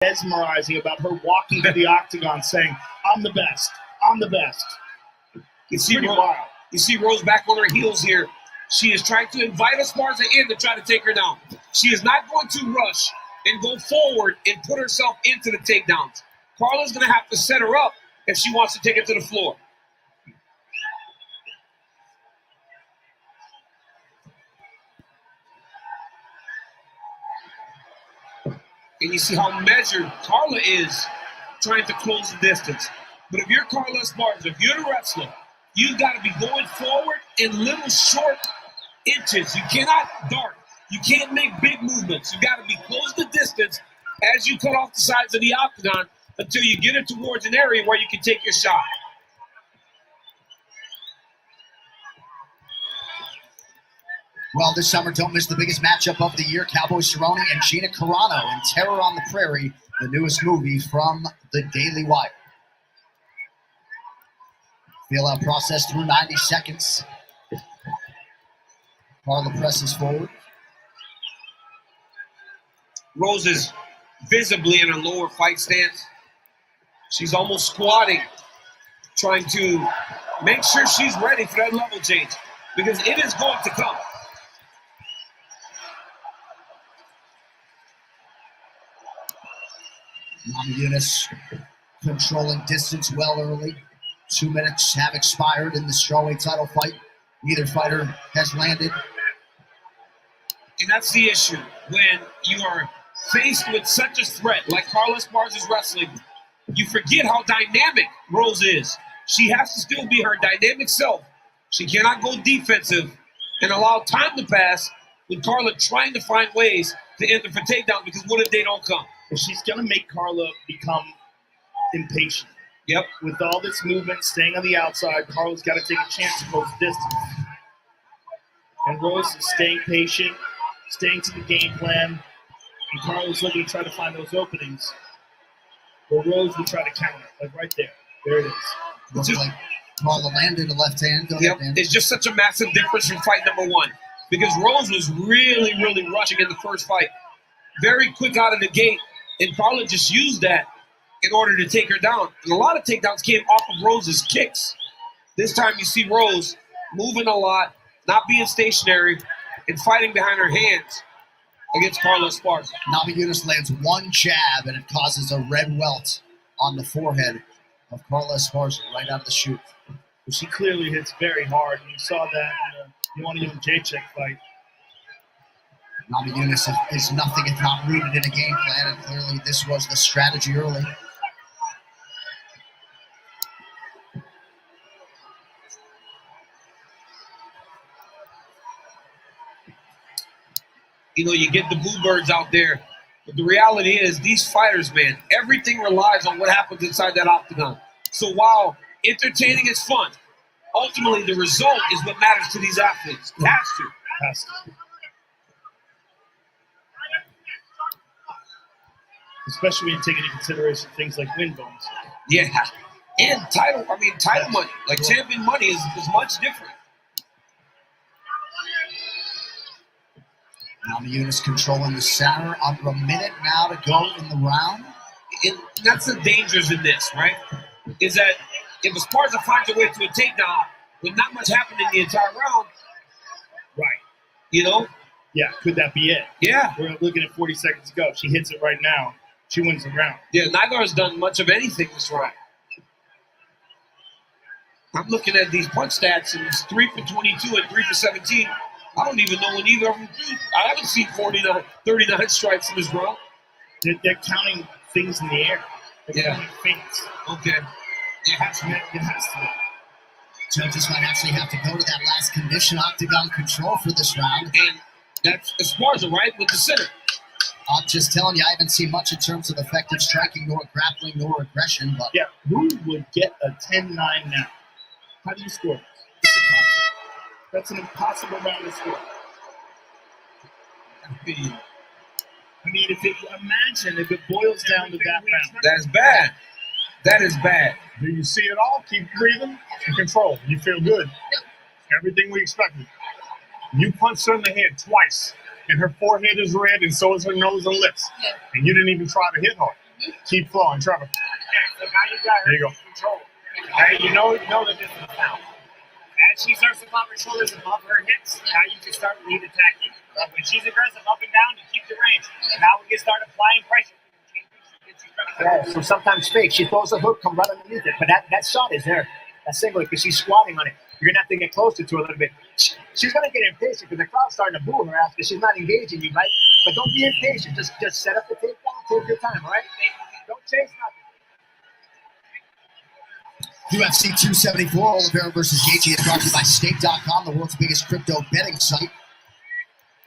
mesmerizing about her walking to the octagon saying, I'm the best. I'm the best. You see Rose back on her heels here. She is trying to invite Esparza in to try to take her down. She is not going to rush and go forward and put herself into the takedowns. Carla's going to have to set her up if she wants to take it to the floor. And you see how measured Carla is trying to close the distance. But if you're Carla Esparza, if you're the wrestler, you've got to be going forward in little short inches. You cannot dart. You can't make big movements. You got to be close the distance as you cut off the sides of the octagon until you get it towards an area where you can take your shot. Well, this summer, don't miss the biggest matchup of the year. Cowboy Cerrone and Gina Carano in Terror on the Prairie, the newest movie from the Daily Wire. Feel-out process through 90 seconds. Carla presses forward. Rose is visibly in a lower fight stance. She's almost squatting, trying to make sure she's ready for that level change because it is going to come. Namajunas controlling distance well early. 2 minutes have expired in the strawweight title fight. Neither fighter has landed. And that's the issue. When you are faced with such a threat like Carla Esparza's wrestling, you forget how dynamic Rose is. She has to still be her dynamic self. She cannot go defensive and allow time to pass with Carla trying to find ways to enter for takedown because what if they don't come? She's going to make Carla become impatient. Yep. With all this movement, staying on the outside, Carla's got to take a chance to close distance. And Rose is staying patient, staying to the game plan, and Carla's looking to try to find those openings. But Rose will try to counter, like right there. There it is. Looks like Carla landed a left hand. Go ahead, Dan. It's just such a massive difference from fight number one because Rose was really, really rushing in the first fight. Very quick out of the gate, and Carla just used that in order to take her down. And a lot of takedowns came off of Rose's kicks. This time you see Rose moving a lot, not being stationary, and fighting behind her hands against Carla Esparza. Namajunas lands one jab, and it causes a red welt on the forehead of Carla Esparza right out of the chute. But she clearly hits very hard, and you saw that in the Joanna Jacek fight. Namajunas is nothing if not rooted in a game plan, and clearly this was the strategy early. You know, you get the boo birds out there, but the reality is these fighters, man, everything relies on what happens inside that octagon. So while entertaining is fun, ultimately the result is what matters to these athletes. It has to. Especially when you take into consideration things like win bonus. Yeah. And title money. Like champion money is much different. Namajunas controlling the center. Under a minute now to go in the round. And that's the dangers in this, right? Is that if Esparza finds a way to a takedown with not much happening in the entire round, right? You know? Yeah, could that be it? Yeah. We're looking at 40 seconds to go. She hits it right now. She wins the round. Yeah, neither has done much of anything this round. I'm looking at these punch stats, and it's 3 for 22 and 3 for 17. I don't even know when either of them do. I haven't seen 39 strikes in this round. They're counting things in the air. They're counting feints. Okay. It has to. Judges might actually have to go to that last condition, octagon control, for this round. And that's Esparza, right, with the center. I'm just telling you, I haven't seen much in terms of effective striking, nor grappling, nor aggression. But yeah, who would get a 10-9 now? How do you score this? It's impossible. That's an impossible round to score. Imagine if it boils down to that round. That's bad. That is bad. Do you see it all? Keep breathing and control. You feel good. Everything we expected. You punched her in the head twice, and her forehead is red, and so is her nose and lips. And you didn't even try to hit her. Keep flowing, Trevor. Okay, so now you got her There you go. control. Okay, you know the distance now. As she starts to pop her shoulders above her hips, now you can start lead attacking. When she's aggressive up and down, you keep the range. Now we can start applying pressure. Yeah, so sometimes fake. She throws the hook, come right underneath it. But that shot is there. That's single because she's squatting on it. You're gonna have to get closer to her a little bit. She's gonna get impatient because the crowd's starting to boo her after she's not engaging you, right? But don't be impatient. Just set up the takedown, take your time, all right? Don't chase nothing. UFC 274, Oliveira versus Gaethje is brought to you by Stake.com, the world's biggest crypto betting site.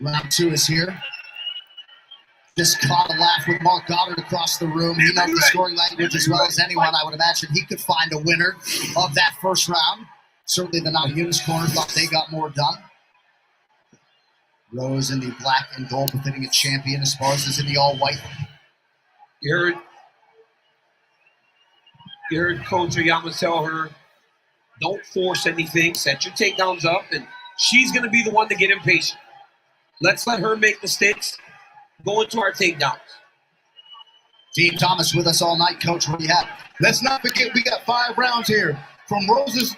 Round 2 is here. Just caught a laugh with Mark Goddard across the room. He knows the scoring language as well as anyone. I would imagine he could find a winner of that first round. Certainly the Namajunas corner thought they got more done. Rose in the black and gold, befitting a champion. Esparza's in the all-white. You heard Coach Oyama tell her, don't force anything. Set your takedowns up, and she's going to be the one to get impatient. Let's let her make mistakes. Go into our takedowns. Dean Thomas with us all night. Coach, what do you have? Let's not forget we got 5 rounds here. From Rose's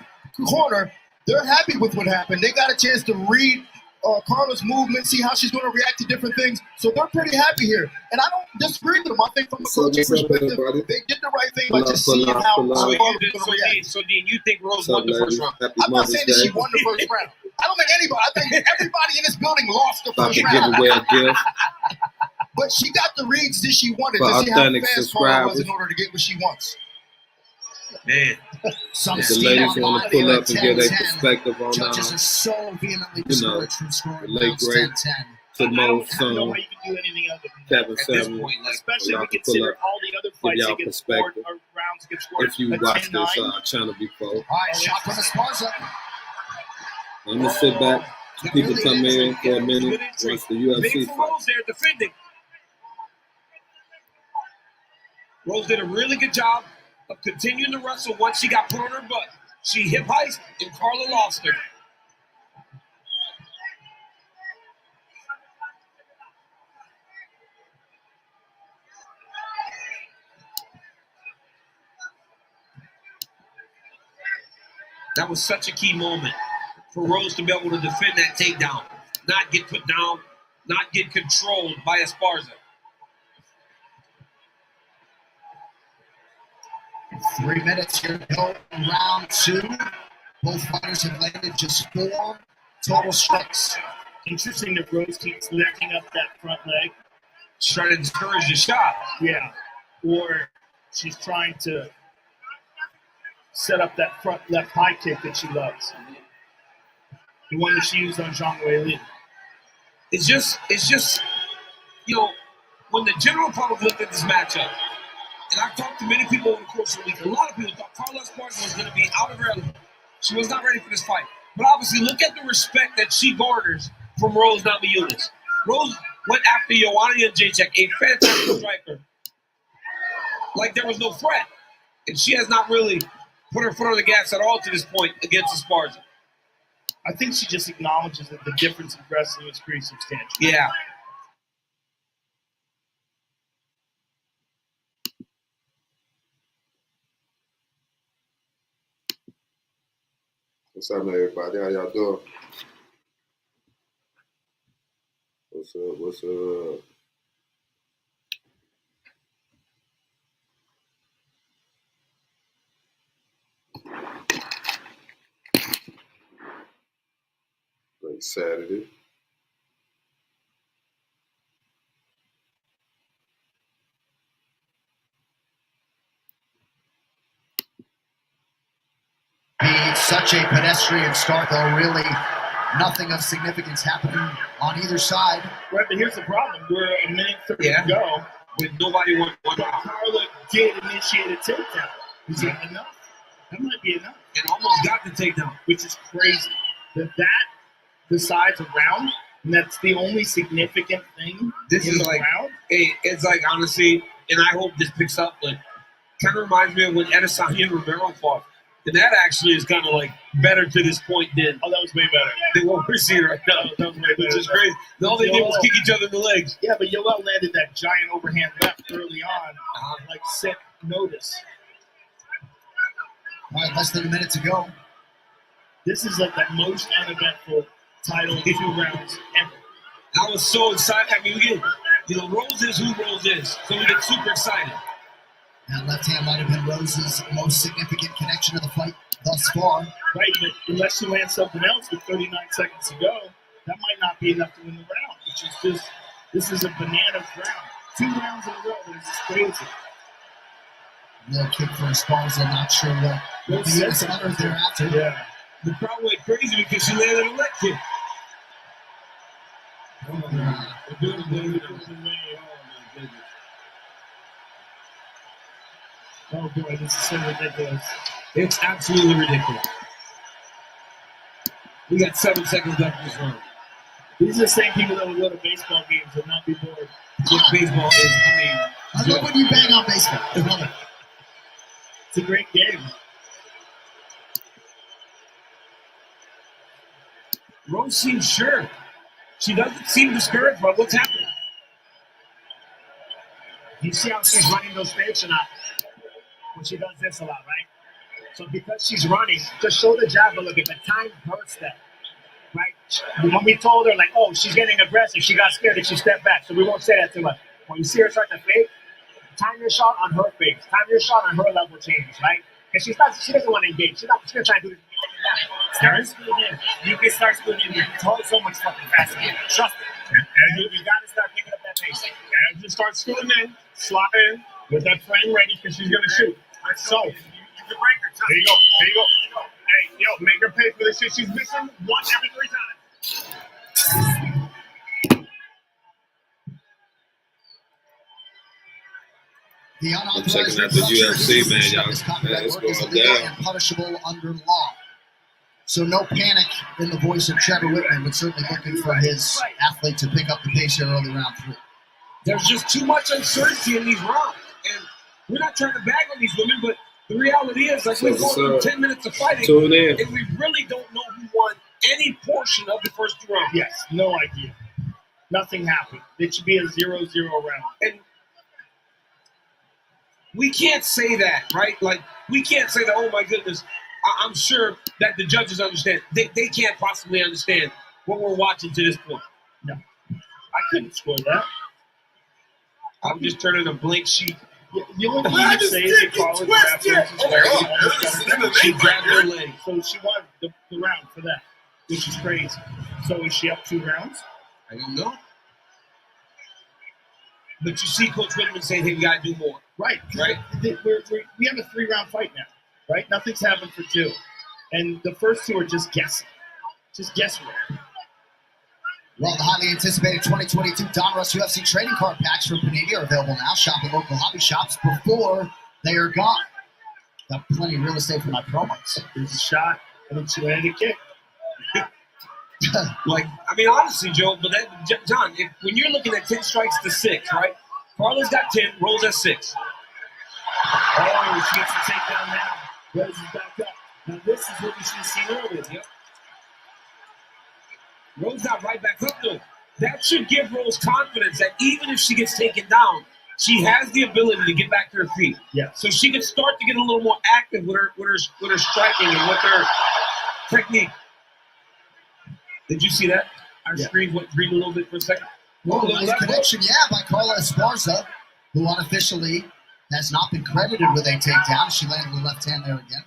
corner, they're happy with what happened. They got a chance to read Carla's movement, see how she's going to react to different things. So they're pretty happy here. And I don't disagree with them. I think from a coaching perspective, they did the right thing by just seeing how Carla's going to react. So, Dean, you think Rose won the first round? I'm not saying that she won the first round. I don't think anybody. I think everybody in this building lost the first round. Give away a gift. But she got the reads that she wanted For to see how authentic fast Carla was subscribers. in order to get what she wants. Man, Some The steam ladies on want to body pull at up and get their 10-10. perspective on Judges are so vehemently you know, discouraged from scoring the late rounds great 10-10. Timon I don't know Son, how you can do anything other than Kevin at this Seven. point, like, especially Y'all when we can pull consider up, all the other fights y'all that get scored perspective. or rounds get scored. If you a watch 10-9. this channel before, All right, shot from Esparza. I'm gonna sit back. People come in for a minute, watch the UFC big for fight. Rose there defending. Rose did a really good job of continuing to wrestle once she got put on her butt. She hip heist and Carla lost her. That was such a key moment for Rose to be able to defend that takedown, not get put down, not get controlled by Esparza. 3 minutes here to go in round 2. Both fighters have landed just 4 total strikes. Interesting that Rose keeps lifting up that front leg. She's trying to discourage the shot. Yeah. Or she's trying to set up that front left high kick that she loves. The one that she used on Zhang Weili. It's just, you know, when the general public looked at this matchup, and I've talked to many people over the course of the week, a lot of people thought Carla Esparza was going to be out of her element. She was not ready for this fight. But obviously, look at the respect that she garners from Rose Namajunas. Rose went after Joanna Jędrzejczyk, a fantastic striker, like there was no threat. And she has not really put her foot on the gas at all to this point against Esparza. I think she just acknowledges that the difference in wrestling is pretty substantial. Yeah. What's up, everybody? How y'all doing? What's up? What's up? Great Saturday. Be such a pedestrian start, though. Really, nothing of significance happening on either side. Right, but here's the problem. We're a minute 30 Yeah. to go. With nobody won one But round. Carla did initiate a takedown. Is that enough? That might be enough, And almost got the takedown. which is crazy. That decides a round, and that's the only significant thing This in is the like, round. hey, it's like honestly, and I hope this picks up, but kind of reminds me of when Adesanya and Romero fought. And that actually is kind of like better to this point than Oh, that was way better. what we're seeing right now. That was way better. Which is crazy. All they did was kick each other in the legs. Yeah, but Yoel landed that giant overhand left early on, like set notice. All right, less than a minute to go. This is like the most uneventful title 2 rounds ever. I was so excited. I mean, Rose is who Rose is. So we get super excited. That left hand might have been Rose's most significant connection of the fight thus far. Right, but unless you land something else with 39 seconds to go, that might not be enough to win the round, which is just, this is a bananas round. 2 rounds in a row, this is crazy. No kick for Esparza, not sure what the U.S. uttered thereafter. Yeah. The crowd went crazy because she landed a leg kick. They're doing it, they're doing it. Oh boy, this is so ridiculous. It's absolutely ridiculous. We got 7 seconds left in this round. These are the same people that will go to baseball games and not be bored. Baseball is, I love when you bang on baseball. I love it. It's a great game. Rose seems sure. She doesn't seem discouraged by what's happening. You see how she's running those fakes or not? When she does this a lot, right? So because she's running, just show the jab a little bit, but time her step, right? When we told her, like, oh, she's getting aggressive, she got scared and she stepped back. So we won't say that to her. When you see her start to fake, time your shot on her fakes. Time your shot on her level changes, right? Because she doesn't want to engage. She's gonna try to do it. Start scooting in. You can start scooting in. So much fucking faster. Trust me. And you gotta start picking up that pace. As you start scooting in, slide in with that frame ready because she's gonna shoot. So You can break her. there you go. There you go. Hey, yo, make her pay for the shit she's missing once every 3 times. The I'm unauthorized checking out the UFC, man, y'all. is copyright It's work is going illegal down. and punishable under law. So no panic in the voice of Trevor Whitman, but certainly looking for his athlete to pick up the pace here early round 3. There's just too much uncertainty in these rounds. And we're not trying to bag on these women, but the reality is, like, we've gone through 10 minutes of fighting, Tune in. and we really don't know who won any portion of the first 2 rounds. Yes, no idea. Nothing happened. It should be a 0-0 round. And we can't say that, right? Like, we can't say that, oh my goodness, I'm sure that the judges understand. They can't possibly understand what we're watching to this point. No. I couldn't score that. I'm just turning a blank sheet. The only thing you can say is that Carla grabbed her. She grabbed her leg. So she won the round for that, which is crazy. So is she up 2 rounds? I don't know. But you see Coach Whitman saying, hey, we got to do more. Right. Right. We have a 3-round fight now, right? Nothing's happened for 2. And the first 2 are just guessing. Just guesswork. Well, the highly anticipated 2022 Donruss UFC trading card packs from Panini are available now. Shop at local hobby shops before they are gone. Got plenty of real estate for my promos. There's a shot, and then she landed a kick. Like, I mean, honestly, Joe, but that, John, when you're looking at 10 strikes to 6, right? Carla's got 10, Rose has 6. Oh, she gets the takedown now. Rose is back up. Now, this is what we should have seen earlier. Yep. Rose got right back up, though. That should give Rose confidence that even if she gets taken down, she has the ability to get back to her feet. Yeah. So she can start to get a little more active with her striking and with her technique. Did you see that? Our screen went green a little bit for a second. Well, nice connection, by Carla Esparza, who unofficially has not been credited with a takedown. She landed with left hand there again.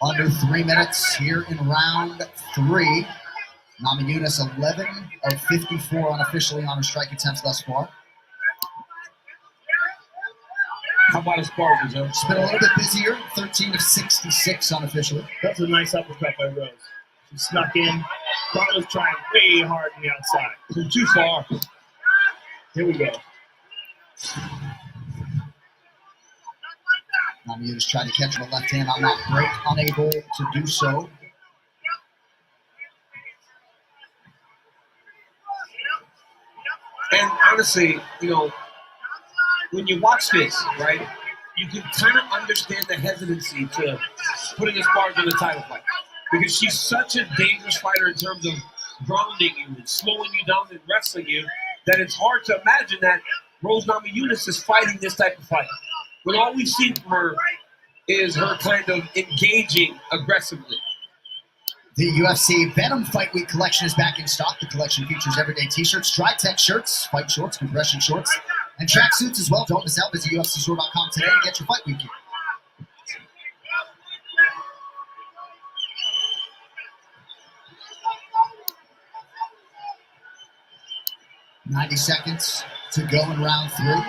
Under 3 minutes here in round 3. Namajunas 11 of 54 unofficially on her strike attempts thus far. How about Esparza, Joe? She's been a little bit busier, 13 of 66 unofficially. That's a nice uppercut by Rose. She snuck in. Carla's trying way hard on the outside. From too far. Here we go. Namajunas tried to catch her left hand on that break, unable to do so. And honestly, when you watch this, right, you can kind of understand the hesitancy to putting Esparza in the title fight. Because she's such a dangerous fighter in terms of grounding you and slowing you down and wrestling you, that it's hard to imagine that Rose Namajunas is fighting this type of fight. When all we've seen from her is her kind of engaging aggressively. The UFC Venom Fight Week collection is back in stock. The collection features everyday t-shirts, Tri-Tech shirts, fight shorts, compression shorts, and tracksuits as well. Don't miss out. Visit UFCstore.com today and get your Fight Week gear. "90 seconds to go in round 3.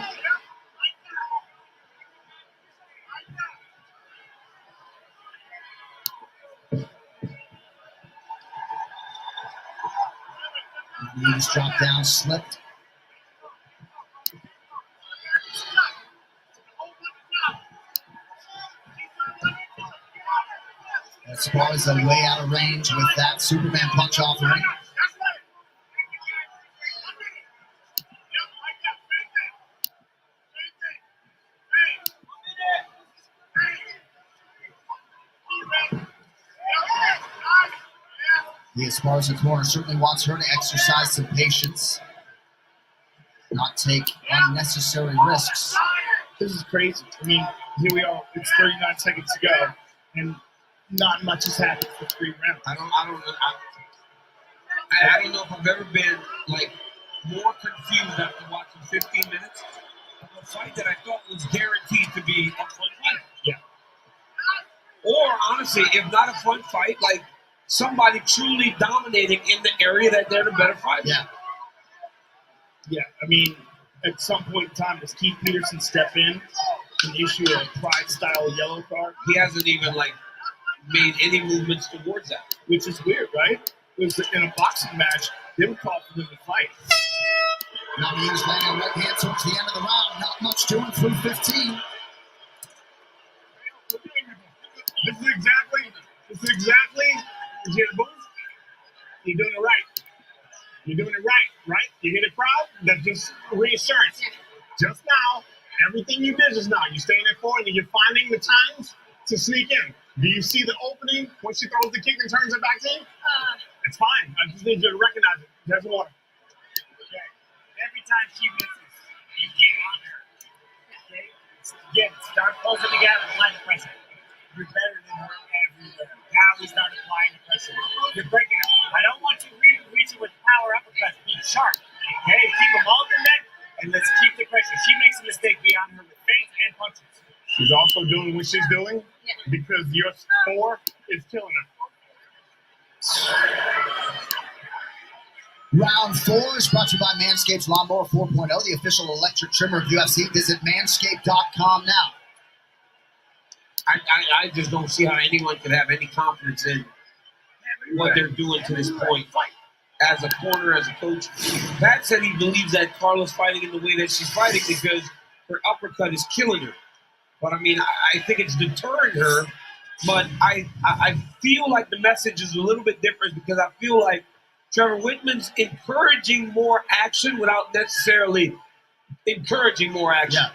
Knees dropped down, slipped. Esparza way out of range with that Superman punch offering. The Esparza corner certainly wants her to exercise some patience, not take unnecessary risks. This is crazy. I mean, here we are. It's 39 seconds to go, and not much has happened for 3 rounds. I don't know if I've ever been more confused after watching 15 minutes of a fight that I thought was guaranteed to be a fun fight. Yeah. Or honestly, if not a fun fight, somebody truly dominating in the area that they're the better fighter. Yeah. Yeah, I mean, at some point in time, does Keith Peterson step in and issue a Pride-style yellow card? He hasn't even made any movements towards that. Which is weird, right? Because in a boxing match, they would call for them to fight. Namajunas landing a right hand towards the end of the round. Not much doing through 15. This is exactly, you hear the booze? You're doing it right. You're doing it right? You hear the crowd? That's just reassurance. Just now, everything you did just now, you're staying there for it and you're finding the times to sneak in. Do you see the opening when she throws the kick and turns it back to you? It's fine. I just need you to recognize it. There's water. Okay. Every time she misses, you get on her. Okay? Again, start closing together, applying the pressure. You're better than her everywhere. Now we start applying the pressure. You're breaking it. I don't want you reaching with power uppercuts. Be sharp. Okay? Keep them all in the neck, and let's keep the pressure. She makes a mistake beyond her with feints and punches. She's also doing what she's doing because your score is killing her. Round 4 is brought to you by Manscaped's Lawnmower 4.0, the official electric trimmer of UFC. Visit manscaped.com now. I just don't see how anyone could have any confidence in what they're doing to this point. As a corner, as a coach, Pat said he believes that Carla's fighting in the way that she's fighting because her uppercut is killing her. But I mean, I think it's deterring her. But I feel like the message is a little bit different because I feel like Trevor Whitman's encouraging more action without necessarily encouraging more action. Yeah,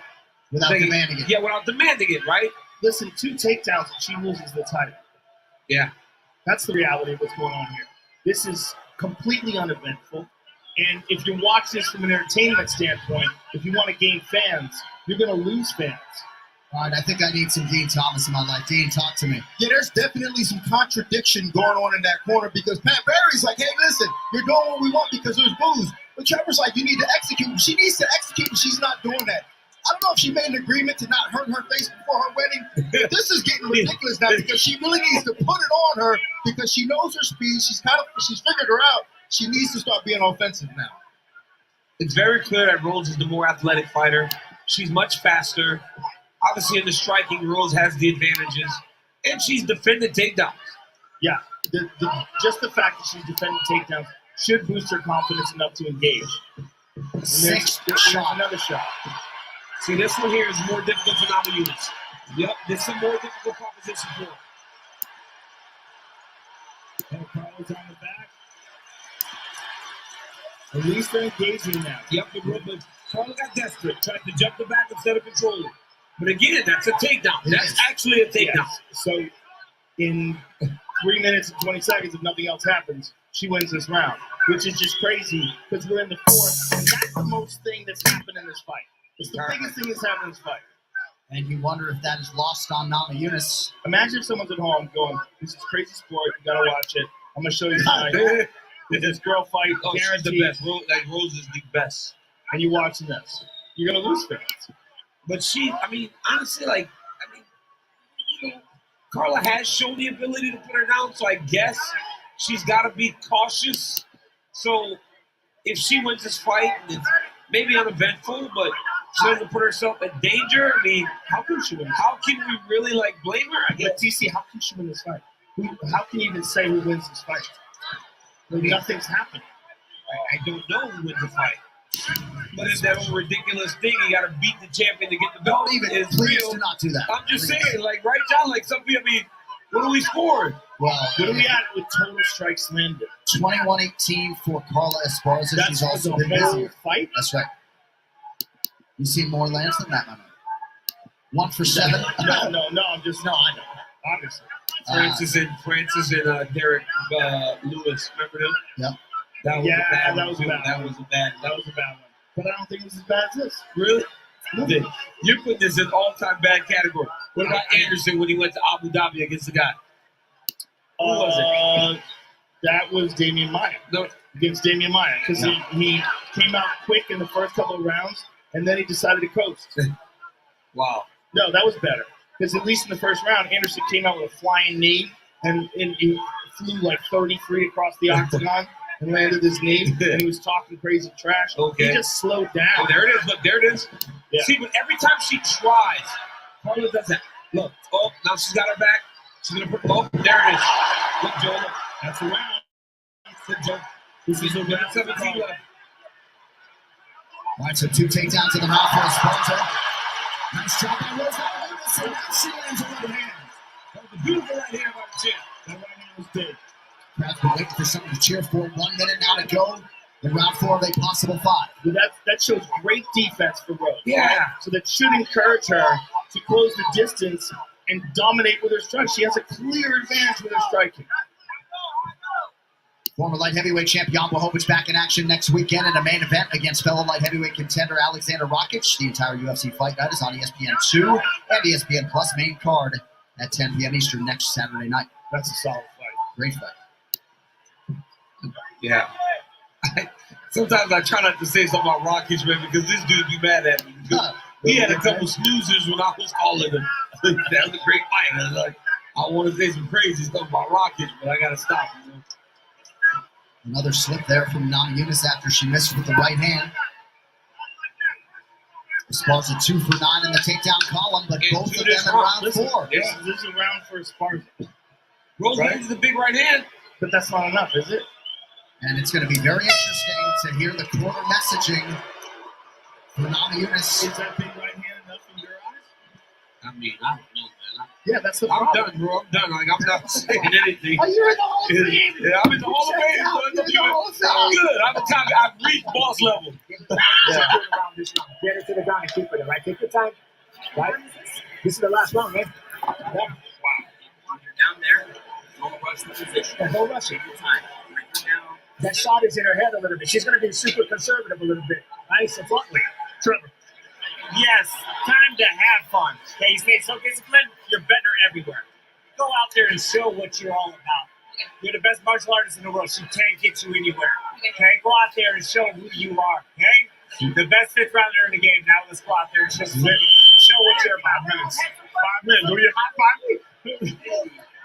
without demanding it. Yeah, without demanding it, right? Listen, 2 takedowns and she loses the title. Yeah. That's the reality of what's going on here. This is completely uneventful. And if you watch this from an entertainment standpoint, if you want to gain fans, you're going to lose fans. All right, I think I need some Dean Thomas in my life. Dean, talk to me. Yeah, there's definitely some contradiction going on in that corner because Pat Barry's like, hey, listen, you're doing what we want because there's booze. But Trevor's like, you need to execute. She needs to execute, and she's not doing that. I don't know if she made an agreement to not hurt her face before her wedding. This is getting ridiculous now because she really needs to put it on her because she knows her speed. She's figured her out. She needs to start being offensive now. It's very clear that Rose is the more athletic fighter. She's much faster. Obviously, in the striking, Rose has the advantages, and she's defended takedowns. Yeah, just the fact that she's defending takedowns should boost her confidence enough to engage. And there's another shot. See, this one here is more difficult for Namajunas. Yep, there's some more difficult proposition for him. And Carla's on the back. At least they're engaging now. Yep, but Carla got desperate, tried to jump the back instead of controlling. But again, that's a takedown. That's actually a takedown. Yes. So in 3 minutes and 20 seconds, if nothing else happens, she wins this round, which is just crazy because we're in the fourth, and that's the most thing that's happened in this fight. It's the biggest thing that's happened in this fight. And you wonder if that is lost on Namajunas. Imagine if someone's at home going, "This is crazy sport. You gotta watch it. I'm gonna show you tonight. This girl fight, Oh, she's the guaranteed." best. Rose is the best. And you're watching this. You're gonna lose fans. But honestly, Carla has shown the ability to put her down, so I guess she's got to be cautious. So if she wins this fight, it's maybe uneventful, but she doesn't put herself in danger. I mean, How can she win? how can we really blame her? I But guess TC, how can she win this fight? How can you even say who wins this fight? Nothing's happened. I don't know who wins the fight. But it's that old ridiculous thing. You got to beat the champion to get the belt. It's Please real. do not do that. I'm just Please. saying, right, John? Some people, what do we score? Well, What are we at with total strikes landed? 21-18 for Carla Esparza. That's She's also the been whole busy. fight. That's right. You seen more lands than that, my man. 1 for 7. No. I'm just no. I know. Obviously, Francis and Derek Lewis. Remember them? Yep. That was Yeah, a bad that one, was too. bad. That was a bad one. that was a bad one. But I don't think it's as bad as this. Really? You're putting this in all-time bad category. What about Anderson when he went to Abu Dhabi against the guy? Who was it? That was Damian Maya. No. Against Damian Maya because he came out quick in the first couple of rounds and then he decided to coast. Wow. No, that was better because at least in the first round, Anderson came out with a flying knee and he flew 33 across the octagon and landed his knee and he was talking crazy trash. Okay. He just slowed down. Oh, there it is. Look, there it is. Yeah. See, but every time she tries, Carla does that. Look. Oh, now she's got her back. She's going to put, oh, there it is. Look, Joe. Look. That's a round. Look, Joe. This is a round 17 left. All right, so 2 takedowns in the mouth for Esparza. Nice job by Rose Namajunas, and now she lands a right hand. That was a beautiful right hand by the champ. That right hand was big. Crowd's been waiting for someone to cheer for. 1 minute now to go in round 4 of a possible 5. But that shows great defense for Rose. Yeah. Right? So that should encourage her to close the distance and dominate with her strike. She has a clear advantage with her striking. Former light heavyweight champ Jan Blachowicz back in action next weekend in a main event against fellow light heavyweight contender Alexander Rakic. The entire UFC Fight Night is on ESPN2 and ESPN Plus main card at 10 p.m. Eastern next Saturday night. That's a solid fight. Great fight. Yeah. Sometimes I try not to say something about Rakic, man, because this dude be mad at me. He had a couple snoozers when I was calling him. That was a great fight. I was like, I want to say some crazy stuff about Rakic, but I got to stop him. Another slip there from Namajunas after she missed with the right hand. Esparza 2 for 9 in the takedown column, but And both two of them this in round. round Listen, 4. this is a round for Esparza. Rose Right? lands the big right hand. But that's not enough, is it? And it's going to be very interesting to hear the corner messaging for Namajunas. Is that big right hand enough in your eyes? I mean, I don't know, man. Yeah, that's the I'm problem. done, bro. I'm done. I'm not saying anything. Oh, you're in the Hall of Fame! Yeah, I'm in the Hall of Fame. So You're in the Hall of Fame. I'm good. I've reached boss level. Around this round. Get it to the ground and keep it, right? Take your time. Right? This is the last round, man. Yeah. You're down there. Don't rush the position. Yeah, don't rush it. Take your time. Bring her down. That shot is in her head a little bit. She's going to be super conservative a little bit. Nice and bluntly. Trevor. Yes, time to have fun. Okay, you stay so disciplined, you're better everywhere. Go out there and show what you're all about. You're the best martial artist in the world. She can't get you anywhere. Okay, go out there and show who you are. Okay, the best fifth rounder in the game. Now let's go out there and show what you're about. 5 minutes. Do you high 5 me?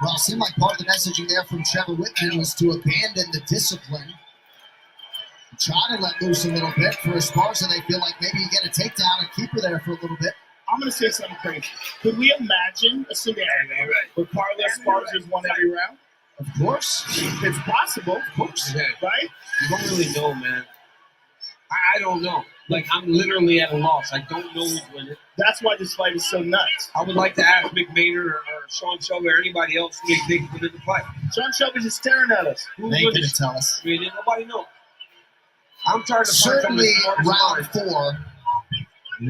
Well, it seemed like part of the messaging there from Trevor Whitman was to abandon the discipline. Try to let loose a little bit. For Esparza, they feel like maybe you get a takedown and keep her there for a little bit. I'm going to say something crazy. Could we imagine a scenario where Carla Esparza's won every round? Of course. It's possible, of course, Yeah. right? You don't really know, man. I don't know. Like, I'm literally at a loss. I don't know who's winning. That's why this fight is so nuts. I would like to ask Mick Maynard or Sean Shelby or anybody else who they think will win the fight. Sean Shelby's just staring at us. Who's They ain't winning? gonna tell us. I mean, nobody knows. I'm trying to find Certainly, somebody round 4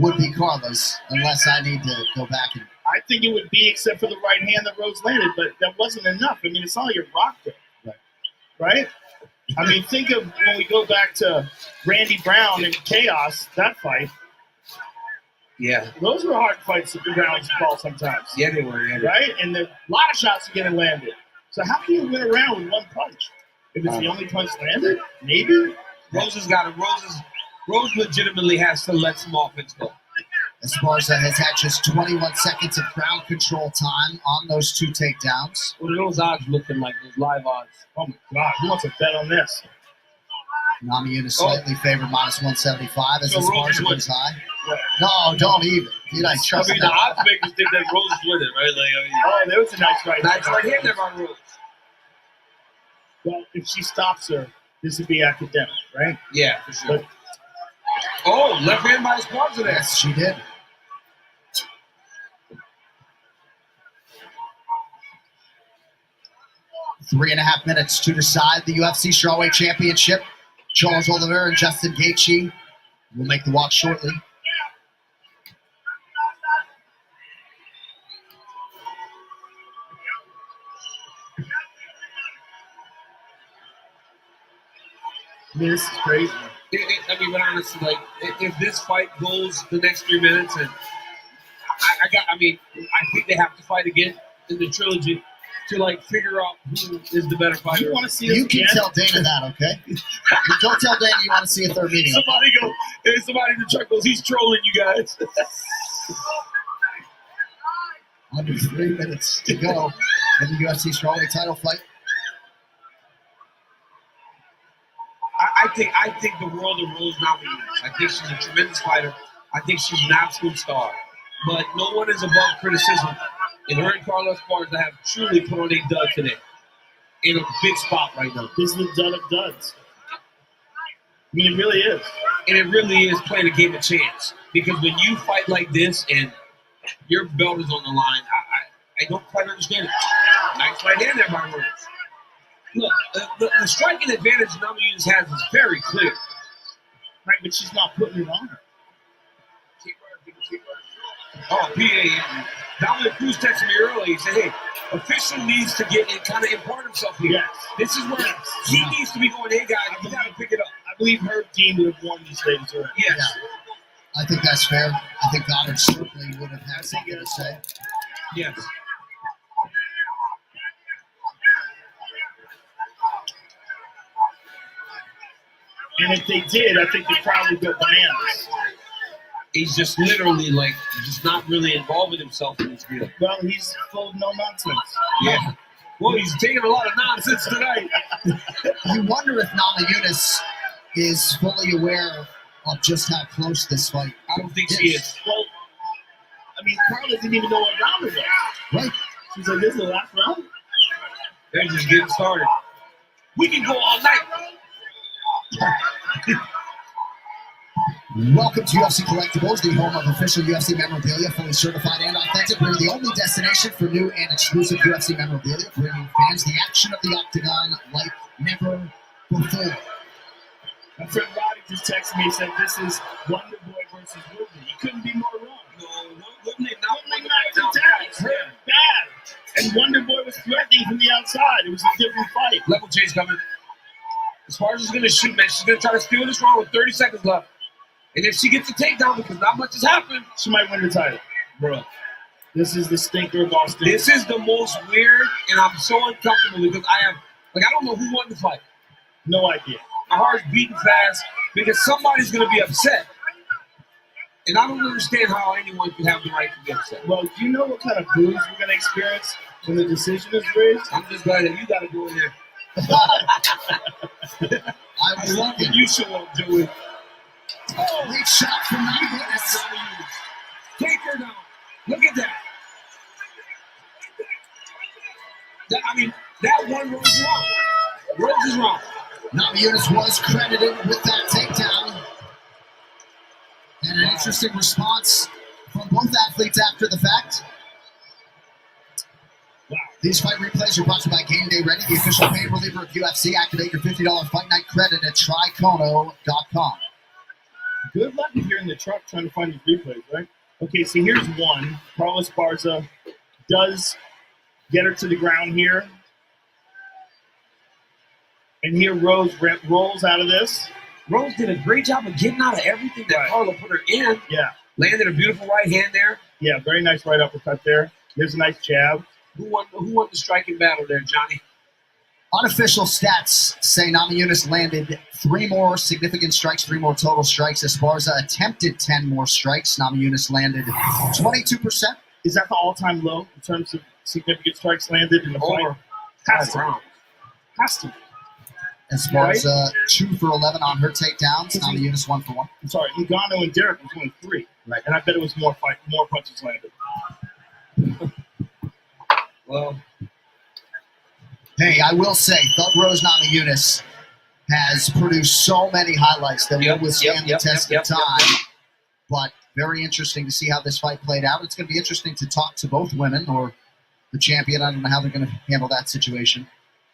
would be Carla's, unless I need to go back and. I think it would be, except for the right hand that Rose landed, but that wasn't enough. I mean, it's not like you rocked it. Right? I mean, think of when we go back to Randy Brown and Chaos, that fight. Yeah. Those were hard fights to rounds to call sometimes. Yeah, they were. Yeah, Right? And a lot of shots are getting landed. So how can you win a round with one punch? If it's the only punch landed? Maybe? Rose has got it. Rose legitimately has to let some offense go. Esparza has had just 21 seconds of ground control time on those 2 takedowns. What are those odds looking like? Those live odds? Oh my God, who wants to bet on this? Namajunas slightly favored minus 175 as So Rose Esparza is goes high. No, don't even. Dude, I trust I mean, that. the odds makers think that Rose is winning, right? Like, I mean, Oh, there was a nice right. nice right hand there by Rose. Well, if she stops her, this would be academic, right? Yeah, for sure. But Oh, left hand by Esparza there. Yes, she did. Three and a half minutes to decide the UFC Strawweight Championship. Charles Oliveira and Justin Gaethje will make the walk shortly. this is crazy. I mean, but honestly, like, if this fight goes the next 3 minutes, and I think they have to fight again in the trilogy to like figure out who is the better fighter. You want to see this You can again? tell Dana that, okay? You don't tell Dana you want to see a third meeting. Somebody go. Hey, somebody in the truck goes. He's trolling you guys. Under 3 minutes to go in the UFC Strawweight title fight. I think the world of Rose Namajunas. I think she's a tremendous fighter. I think she's an absolute star. But no one is above criticism. And her and Carla Esparza have truly put on a dud today. In a big spot right now. This is the dud of duds. I mean, it really is. And it really is playing a game of chance. Because when you fight like this and your belt is on the line, I don't quite understand it. Nice right hand there by Rose. Look, the striking advantage Namajunas has is very clear. Right, but she's not putting it on her. Oh, PA. Dominic Cruz texted me earlier. He said, hey, official needs to get in, kind of impart himself here. Yes. This is where he needs to be going, hey, guys, you got to pick it up. I believe her team would have won these ladies already. Yes. Yeah. I think that's fair. I think Goddard certainly would have had something to say. Yes. And if they did, I think the crowd would go bananas. He's just literally, like, just not really involving himself in this deal. Well, he's full of no nonsense. Yeah. Well, he's taking a lot of nonsense tonight. You wonder if Namajunas is fully aware of just how close this fight. I don't think she is. Well, I mean, Carla didn't even know what round it was. Right. She's like, this is the last round? They're just getting started. We can go all night. Welcome to UFC Collectibles, the home of official UFC memorabilia, fully certified and authentic. We're the only destination for new and exclusive UFC memorabilia, bringing fans the action of the octagon like never before. My friend Roddy just texted me and said, this is Wonder Boy versus Woodley. You couldn't be more wrong. No, Woodley knocked attacks. Hurt bad. And Wonder Boy was threatening from the outside. It was a different fight. Level change coming. Esparza's going to shoot, man. She's going to try to steal this round with 30 seconds left. And if she gets a takedown, because not much has happened, She might win the title. bro. This is the stinker of Austin. This is the most weird, and I'm so uncomfortable because I don't know who won the fight. No idea. My heart's beating fast because somebody's going to be upset. And I don't understand how anyone could have the right to be upset. Well, do you know what kind of booze we're going to experience when the decision is raised? I'm just glad that you got to go in there. I was love looking. when you show up, Joey. Great shot from Namajunas. Take her down. Look at that. That one Rose is wrong. Rose is wrong. Namajunas was credited with that takedown. interesting response from both athletes after the fact. Wow. These fight replays are brought to you by Game Day Ready, the official pain reliever of UFC. Activate your $50 fight night credit at tricono.com. Good luck if you're in the truck trying to find these replays, right? Okay, so here's one. Carla Esparza does get her to the ground here. And here Rose rolls out of this. Rose did a great job of getting out of everything that Right. Carla put her in. Yeah, Landed a beautiful right hand there. yeah, very nice right uppercut there. Here's a nice jab. Who won the striking battle there, Johnny? Unofficial stats say Namajunas landed 3 more significant strikes, 3 more total strikes. Esparza attempted 10 more strikes. Namajunas landed 22%. Is that the all-time low in terms of significant strikes landed in the fight? Over Has 5 to. rounds. Has to. Esparza 2 for 11 on her takedowns. Namajunas 1 for 1. I'm sorry, Ngannou and Derek was only 3. Right. And I bet it was more punches landed. Well, Hey, I will say, Thug Rose Namajunas has produced so many highlights that will withstand the test of time. But very interesting to see how this fight played out. It's going to be interesting to talk to both women or the champion. I don't know how they're going to handle that situation.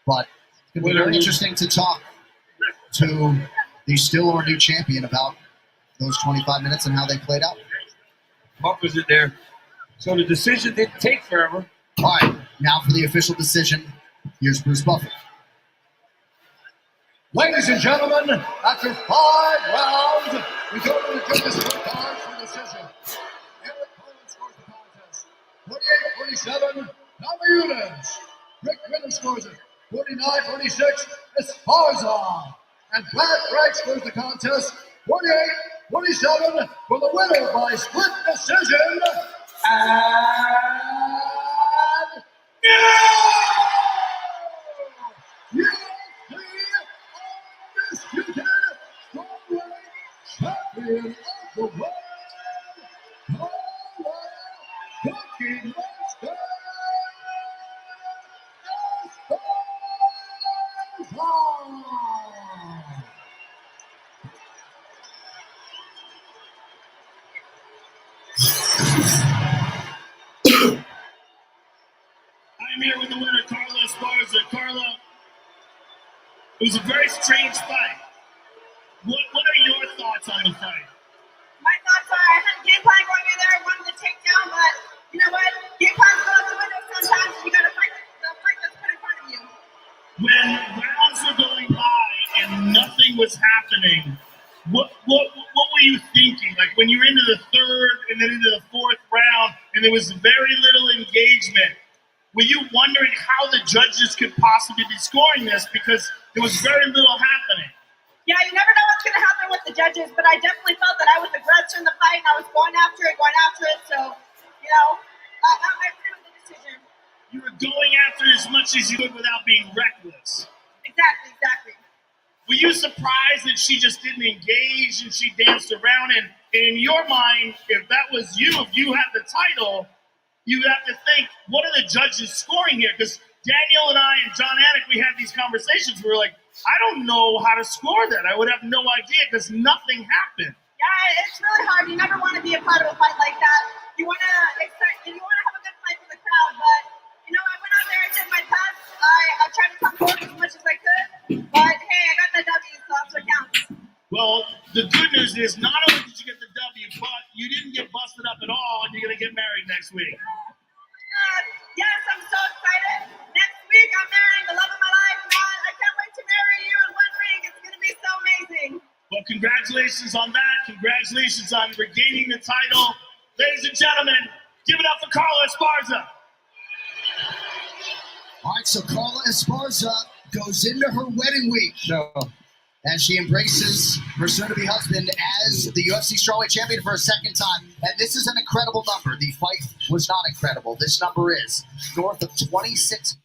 But it's going to be very interesting to talk to the still or new champion about those 25 minutes and how they played out. Buck was in there. So the decision didn't take forever. All right, now for the official decision. Here's Bruce Buffer. Ladies and gentlemen, after 5 rounds, we go to the judges' scorecards for decision. Eric Collins scores the contest, 48-47, Namajunas. Rick Ritter scores it, 49-46, Esparza. And Brad Bragg scores the contest, 48-47, for the winner by split decision. And champion of the world, Cookie Monster I'm here with the winner, Carla Esparza. Carla, it was a very strange fight. What are your thoughts on the fight? My thoughts are I had a game plan going in there, wanted to take down, but you know what? Game plans go out the window sometimes. You got to fight the fight that's put in front of you. When rounds were going by and nothing was happening, what were you thinking? Like when you were into the third and then into the fourth round and there was very little engagement, were you wondering how the judges could possibly be scoring this because there was very little happening? Yeah, you never know what's going to happen with the judges, but I definitely felt that I was the aggressor in the fight and I was going after it. So, you know, I agree with the decision. You were going after it as much as you could without being reckless. Exactly. Were you surprised that she just didn't engage and she danced around? And in your mind, if that was you, if you had the title, you have to think, what are the judges scoring here? Because Daniel and I and John Anik, we had these conversations. We were like, I don't know how to score that. I would have no idea because nothing happened. Yeah, it's really hard. You never want to be a part of a fight like that. You want to have a good fight for the crowd, but you know, I went out there and did my best. I tried to come forward as much as I could, but hey, I got the W, so that's what counts. Well, the good news is not only did you get the W, but you didn't get busted up at all, and you're going to get married next week. Yes, I'm so excited. Next week, I'm marrying the love of my life, man. I can't wait to marry you in one ring. It's going to be so amazing. Well, congratulations on that. Congratulations on regaining the title. Ladies and gentlemen, give it up for Carla Esparza. All right, so Carla Esparza goes into her wedding week as she embraces her soon-to-be husband as the UFC strawweight champion for a second time. And this is an incredible number. The fight was not incredible. This number is north of 26.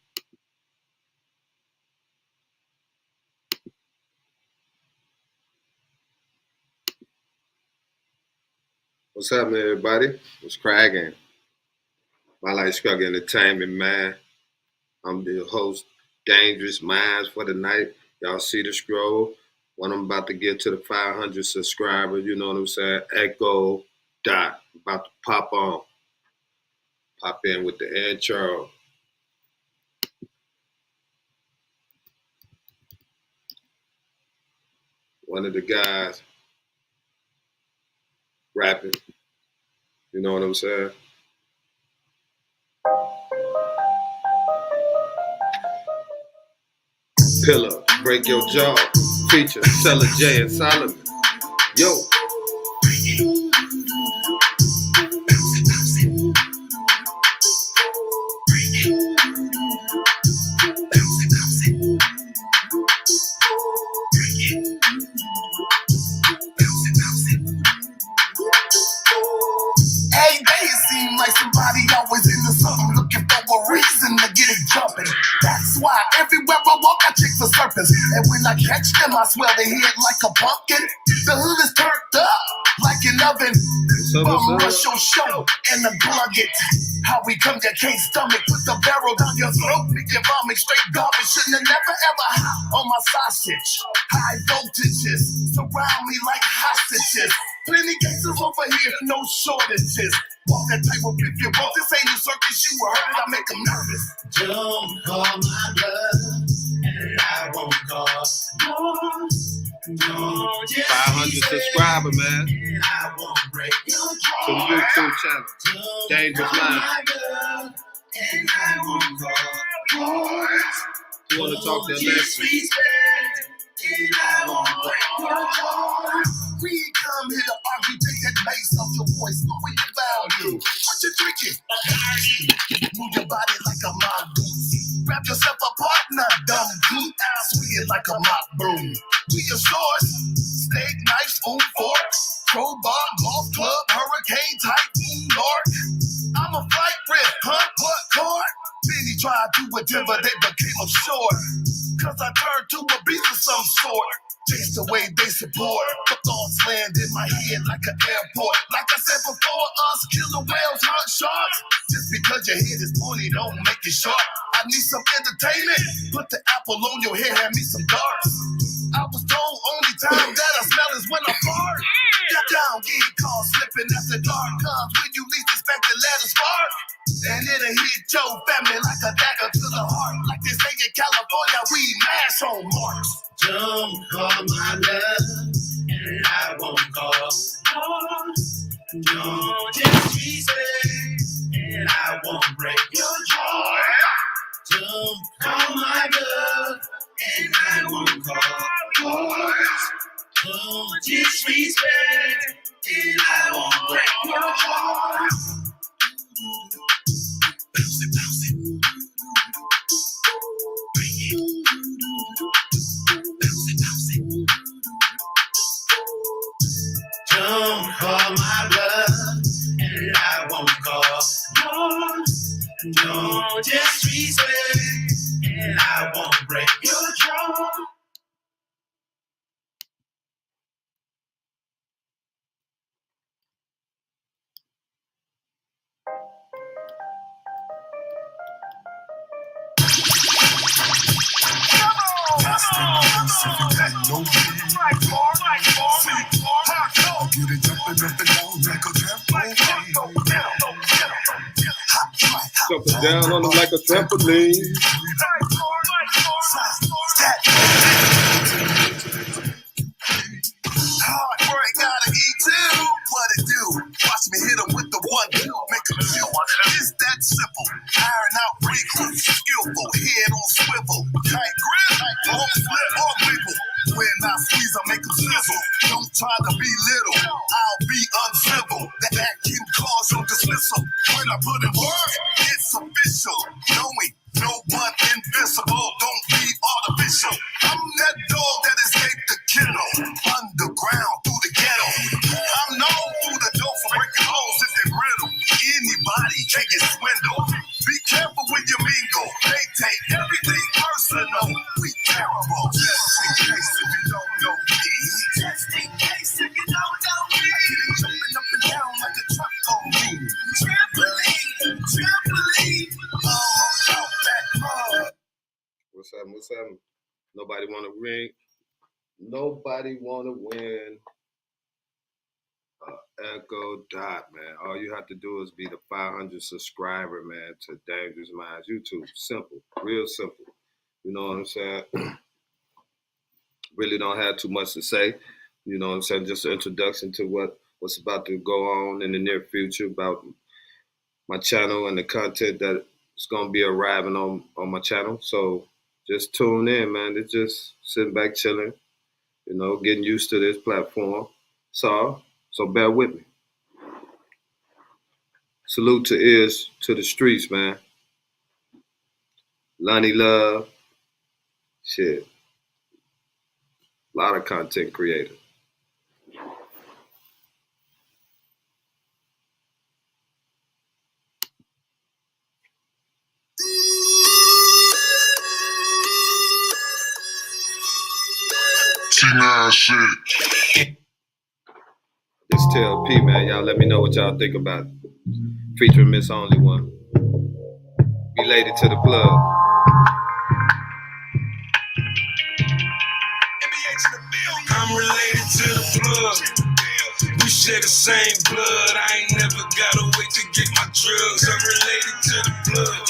What's happening, everybody? It's Craigan. My Life Struggle Entertainment, man. I'm the host, Dangerous Minds for the night. Y'all see the scroll. When I'm about to get to the 500 subscribers, you know what I'm saying? Echo Dot about to pop on. Pop in with the intro. One of the guys rapping. You know what I'm saying? Pillar, Break Your Jaw, feature Seller J and Solomon. Yo. Hey, they seem like somebody always into something, looking for a reason to get it jumping. That's why everywhere I walk, I check for serpents. And when I catch them, I swell their head like a pumpkin. The hood is turned up like an oven. Bum rush your show and unplug it. How we come, you can't stomach. Put the barrel down your throat, make your vomit straight garbage. Shouldn't have never ever hot on my sausage. High voltages surround me like hostages. Plenty cases over here, no shortages. Walk that type of if you want. This ain't a circus, you heard it, I make them nervous. Don't call my bluff, and I won't call yours. No, 500 subscriber, man. And I won't break your To the YouTube channel. Dangerous Mind. And I won't call yours. You want to talk that next? And I won't break your heart. We ain't come here to argue, take that bass off your voice. What you value? What you drinking? Move your body like a mongoose. Grab yourself a partner, dumb goose. Swing it like a mop broom. We your shorts, steak, knife, spoon, fork, crowbar, golf club, hurricane, typhoon, Lord. I'm a flight risk, huh? What card? Many tried to whatever they became short. Cause I turned to a beast of some sort. Chase the way they support. The thoughts land in my head like an airport. Like I said before, us killer whales hunt sharks. Just because your head is pointy don't make it sharp. I need some entertainment. Put the apple on your head, have me some darts. I was told only time that I smell is when I fart. Get down, get caught slipping after dark comes. When you least expect it, let it spark. And it'll hit your family like a dagger to the heart. Like they say in California, we mash on marks. Don't call my love, and I won't call yours. Don't just respect, and I won't break your heart. Don't call my love, and I won't call yours. Don't disrespect, and I won't break your heart. Bounce it, bounce it. Bounce it, bounce it. Don't call my bluff, and I won't call yours. Don't disrespect, and I won't break your jaw. Jumping down on them like a trampoline. Hard work, gotta eat too. What it do? Watch me hit him with the 1-2. Make him chill. It's that simple. Iron out recruit. Skillful. Head on swivel. Tight grip. Won't slip or wiggle. When I squeeze, I make him sizzle. Don't try to be little. I'll be uncivil. That can cause your dismissal. When I put in work, it's official. Knowing no one invincible. Don't be artificial. I'm that dog that escaped the kennel. Underground through the ghetto. I'm known through the door for breaking holes if they brittle. Anybody can get swindled. Be careful when you mingle. They take everything personal. We terrible. Just in case if you don't know me. Just in case if you don't know me. I get it jumping up and down like a truck on me. Trampoline, trampoline. What's up? What's up? Nobody want to ring? Nobody want to win Echo Dot, man. All you have to do is be the 500 subscriber, man, to Dangerous Minds YouTube. Simple, real simple. You know what I'm saying? Really don't have too much to say. You know what I'm saying? Just an introduction to what's about to go on in the near future about my channel and the content that is going to be arriving on my channel. So just tune in, man. It's just sitting back, chilling, you know, getting used to this platform. So bear with me. Salute to ears to the streets, man. Lonnie Love. Shit. A lot of content creator. This TLP, man. Y'all let me know what y'all think about it. Featuring Miss Only One. Related to the plug. I'm related to the plug. We share the same blood. I ain't never gotta wait to get my drugs. I'm related to the plug.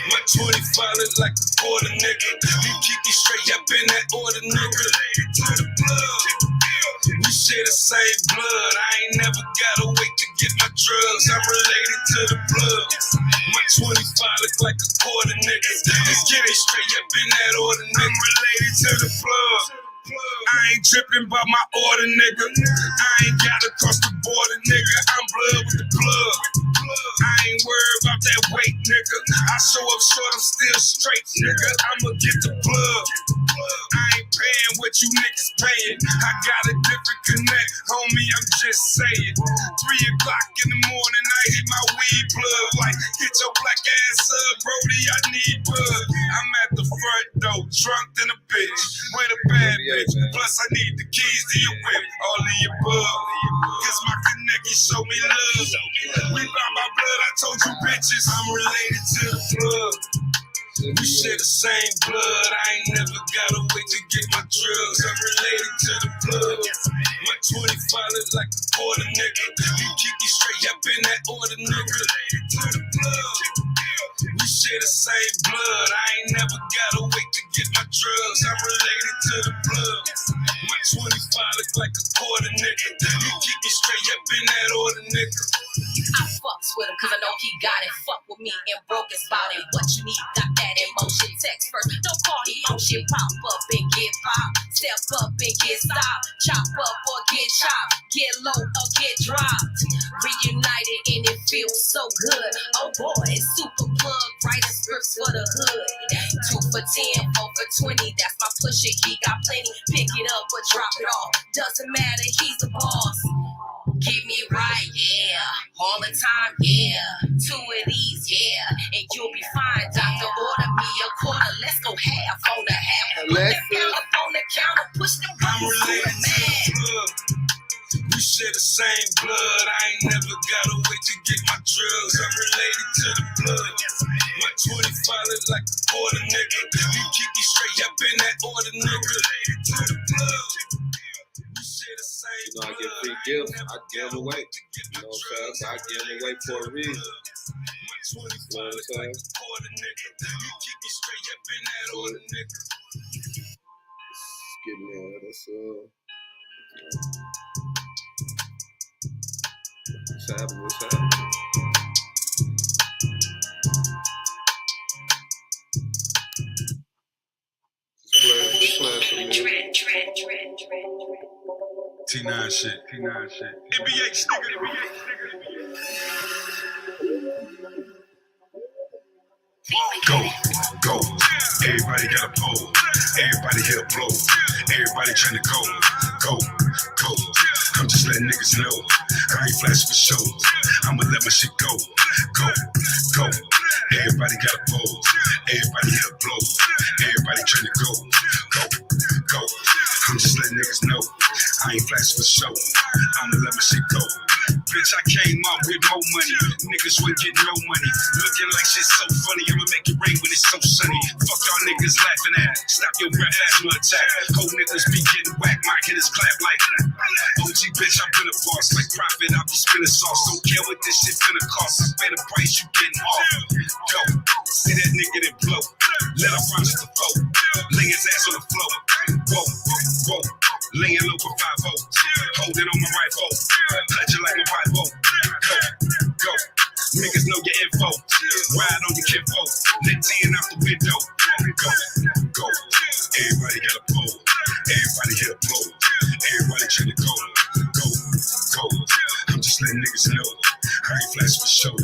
My 25 look like a quarter nigga. You keep me straight up in that order, nigga. Related to the plug. We share the same blood. I ain't never gotta wait to get my drugs. I'm related to the plug. My 25 look like a quarter nigga. Just get it straight up in that order, nigga. I'm related to the plug. I ain't tripping by my order, nigga. I ain't gotta cross the border, nigga. I'm blood with the plug. I ain't worried about that weight, nigga. I show up short, I'm still straight, nigga. I'ma get the plug. I ain't paying what you niggas paying. I got a different connect, homie, I'm just saying. 3 o'clock in the morning, I hit my weed plug. Like, get your black ass up, Brody, I need blood. I'm at the front door, drunk than a bitch. With a bad bitch, plus I need the keys to your whip. All of your above, cause my connect, show me love. We by my blood, I told you bitches, I'm related to the plug. We share the same blood. I ain't never gotta wait to get my drugs. I'm related to the plug. My 25 look like a quarter nigga. You keep me straight up in that order, nigga. Related to the plug. We share the same blood. I ain't never gotta wait to get my drugs. I'm related to the plug. My 25 look like a quarter nigga. You keep me straight up in that order, nigga. I fucks with him cause I know he got it. Fuck with me and broke his about it. What you need, got that emotion. Text first, don't call the emotion. Pop up and get pop. Step up and get stopped. Chop up or get chopped. Get low or get dropped. Reunited and it feels so good. Oh boy, it's super plug. Writing scripts for the hood. 2 for 10, 4 for 20. That's my pusher, he got plenty. Pick it up or drop it off. Doesn't matter, he's the boss. Get me right, yeah. All the time, yeah. 2 of these, yeah. And you'll be fine, doctor. Order me a quarter. Let's go half on the half. Put that down up on the counter. Push them buttons to the man. We share the same blood. I ain't never gotta wait to get my drugs. I'm related to the blood. My 25 look like a quarter nigga. You keep me straight up in that order, nigga. Related to the blood. You know, I get free gifts. I give them away. You know what I'm saying? I give them away for a reason. You know what I'm saying? Let's get in there. That's what's happening? What's happening? Just playing some music. T9 shit. NBA nigga. Go. Everybody got a pole. Everybody here blow. Everybody trying to go. I'm just letting niggas know. I ain't flashing for shows. I'ma let my shit go. Everybody got a pole. Everybody here blow. Everybody trying to go. I'm just letting niggas know. I ain't flashing for show. I'ma let my shit go. Bitch, I came up with more money. Nigga niggas with getting no money. Looking like shit so funny, I'ma make it rain when it's so sunny. Fuck y'all niggas laughing at. Stop your breath, asthma attack. Whole niggas be getting whacked, my hitters clap like OG bitch, I'm been a boss. Like profit, I'll be spinning sauce. Don't care what this shit finna cost. I pay the price, you getting off. Go, see that nigga that blow. Let him run just the flow. Lay his ass on the floor. Whoa, whoa. Laying low for 5-0. Holding on my rifle. Clutching like my Bible. Go, go. Niggas know your info. Ride on your kinfolk. Let 10 out the window. Go, go. Everybody got a pole. Everybody hit a blow. Everybody trying to go. Go, go. I'm just letting niggas know. I ain't flash for show.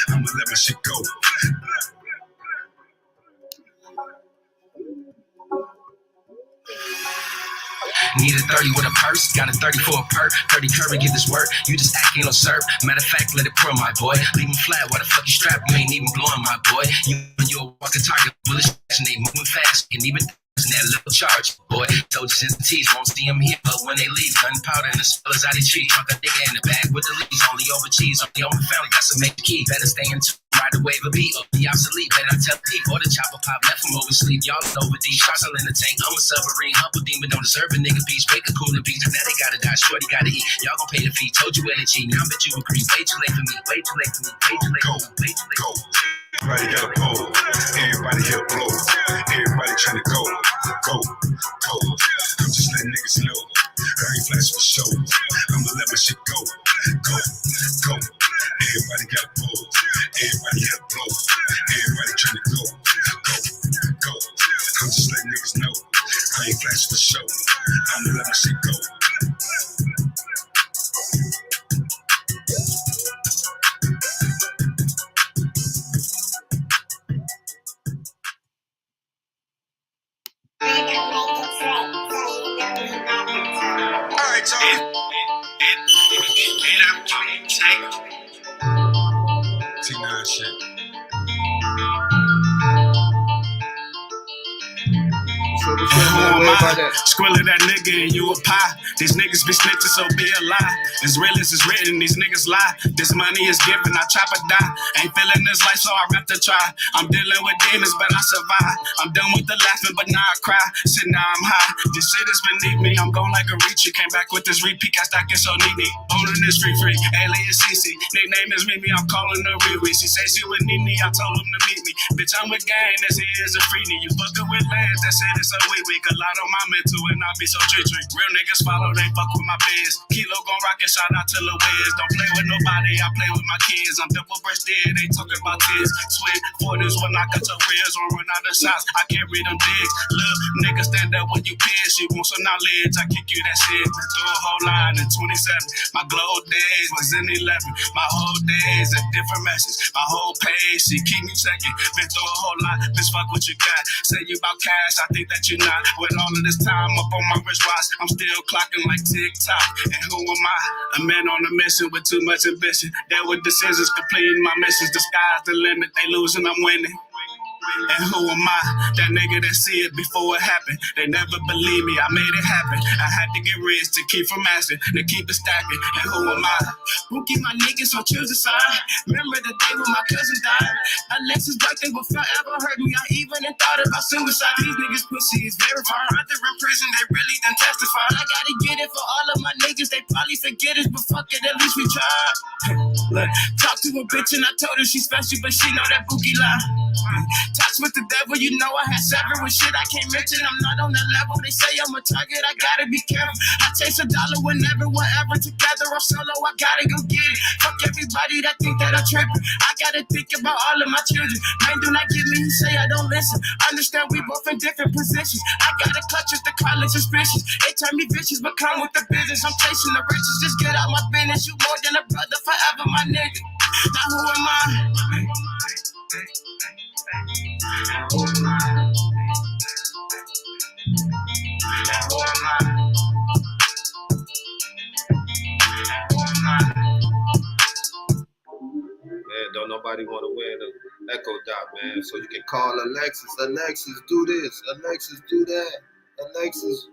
I'ma let my shit go. Need a 30 with a purse, got a 30 for a perk. 30 curry, get this work. You just acting on serve. Matter of fact, let it pour, my boy. Leave him flat, why the fuck you strap? You ain't even blowing, my boy. You a walking target, bullets, and they moving fast. Can even in that little charge, boy. Soldiers and T's won't see them here, but when they leave, gunpowder and the spellers out of cheese. Fuck a nigga in the bag with the leaves, only over cheese. Only over family, got some make the key. Better stay in tune, ride the wave of beat, or be obsolete. Better I tell people, or the chopper pop left from oversleep. Y'all know with these shots, I'm in the tank. I'm a submarine, humble demon, don't deserve a nigga piece. Wake a cooler beats, now they gotta die, shorty gotta eat. Y'all gon' pay the fee, told you where to cheat. Now I bet you agree, way too late for me, way too late for me, way too late for me, way too late for me. Everybody got a pole. Everybody hit a blow. Everybody trying to go. Go, go. I'm just letting niggas know. I ain't flash for show. I'ma let my shit go. Go, go. Everybody got a pole. Everybody hit a blow. Everybody trying to go. Go, go. I'm just letting niggas know. I ain't flash for show. I'ma let my shit go. Alright, y'all. T9 shit. Squilla that nigga and you a pie. These niggas be snitching, so be a lie. As real as it's written, these niggas lie. This money is given, I chop or die. Ain't feeling this life, so I rap to try. I'm dealing with demons, but I survive. I'm done with the laughing, but now I cry. Shit, now I'm high. This shit is beneath me. I'm going like a reacher. Came back with this repeat, got stuck in so neatly. Holding this free. Alias CC. Nickname is Mimi, I'm calling her Riri. She say she with Nene, I told him to meet me. Bitch, I'm with gang, this here is a free knee. You fucking with lands, that shit is so weak. A lot on my mental and I be so tricky. Real niggas follow, they fuck with my biz. Kilo gon' rock it, shout out to Lil Wiz. Don't play with nobody, I play with my kids. I'm double breasted, they talking about tears. Sweat, 40s will knock out your rears. Or run out of shots, I can't read them digs. Look, niggas stand up when you piss. You want some knowledge, I kick you that shit. Through a whole line in 27. My glow days was in 11. My whole days a different message. My whole page, she keep me checking. Been through a whole lot, bitch, fuck what you got. Say you about cash, I think that you're not. With all of this time up on my wristwatch, I'm still clocking like TikTok. And who am I? A man on a mission with too much ambition. There with decisions, completing my missions. The sky's the limit, they losing, I'm winning. And who am I? That nigga that see it before it happened. They never believe me, I made it happen. I had to get rich to keep from asking, to keep it stacking. And who am I? Bookie my niggas on choose a side. Remember the day when my cousin died? Alexis birthday will forever hurt me. I even thought about suicide. These niggas pussy is verified. Rather in prison, they really done testify. I gotta get it for all of my niggas. They probably forget us, but fuck it, at least we tried. Look, talk to a bitch and I told her she's special, but she know that Bookie lie. Touch with the devil, you know I had several with shit I can't mention. I'm not on that level. They say I'm a target, I gotta be careful. I chase $1 whenever, wherever. Together or solo, I gotta go get it. Fuck everybody that think that I'm tripping. I gotta think about all of my children. Man, do not give me, he say I don't listen. Understand we both in different positions. I gotta clutch with the college suspicions. They turn me vicious, but come with the business. I'm chasing the riches, just get out my business. You more than a brother, forever my nigga. Now who am I? Who am I? Who am I? Man, don't nobody want to wear the Echo Dot, man. So you can call Alexis. Alexis, do this. Alexis, do that. Alexis,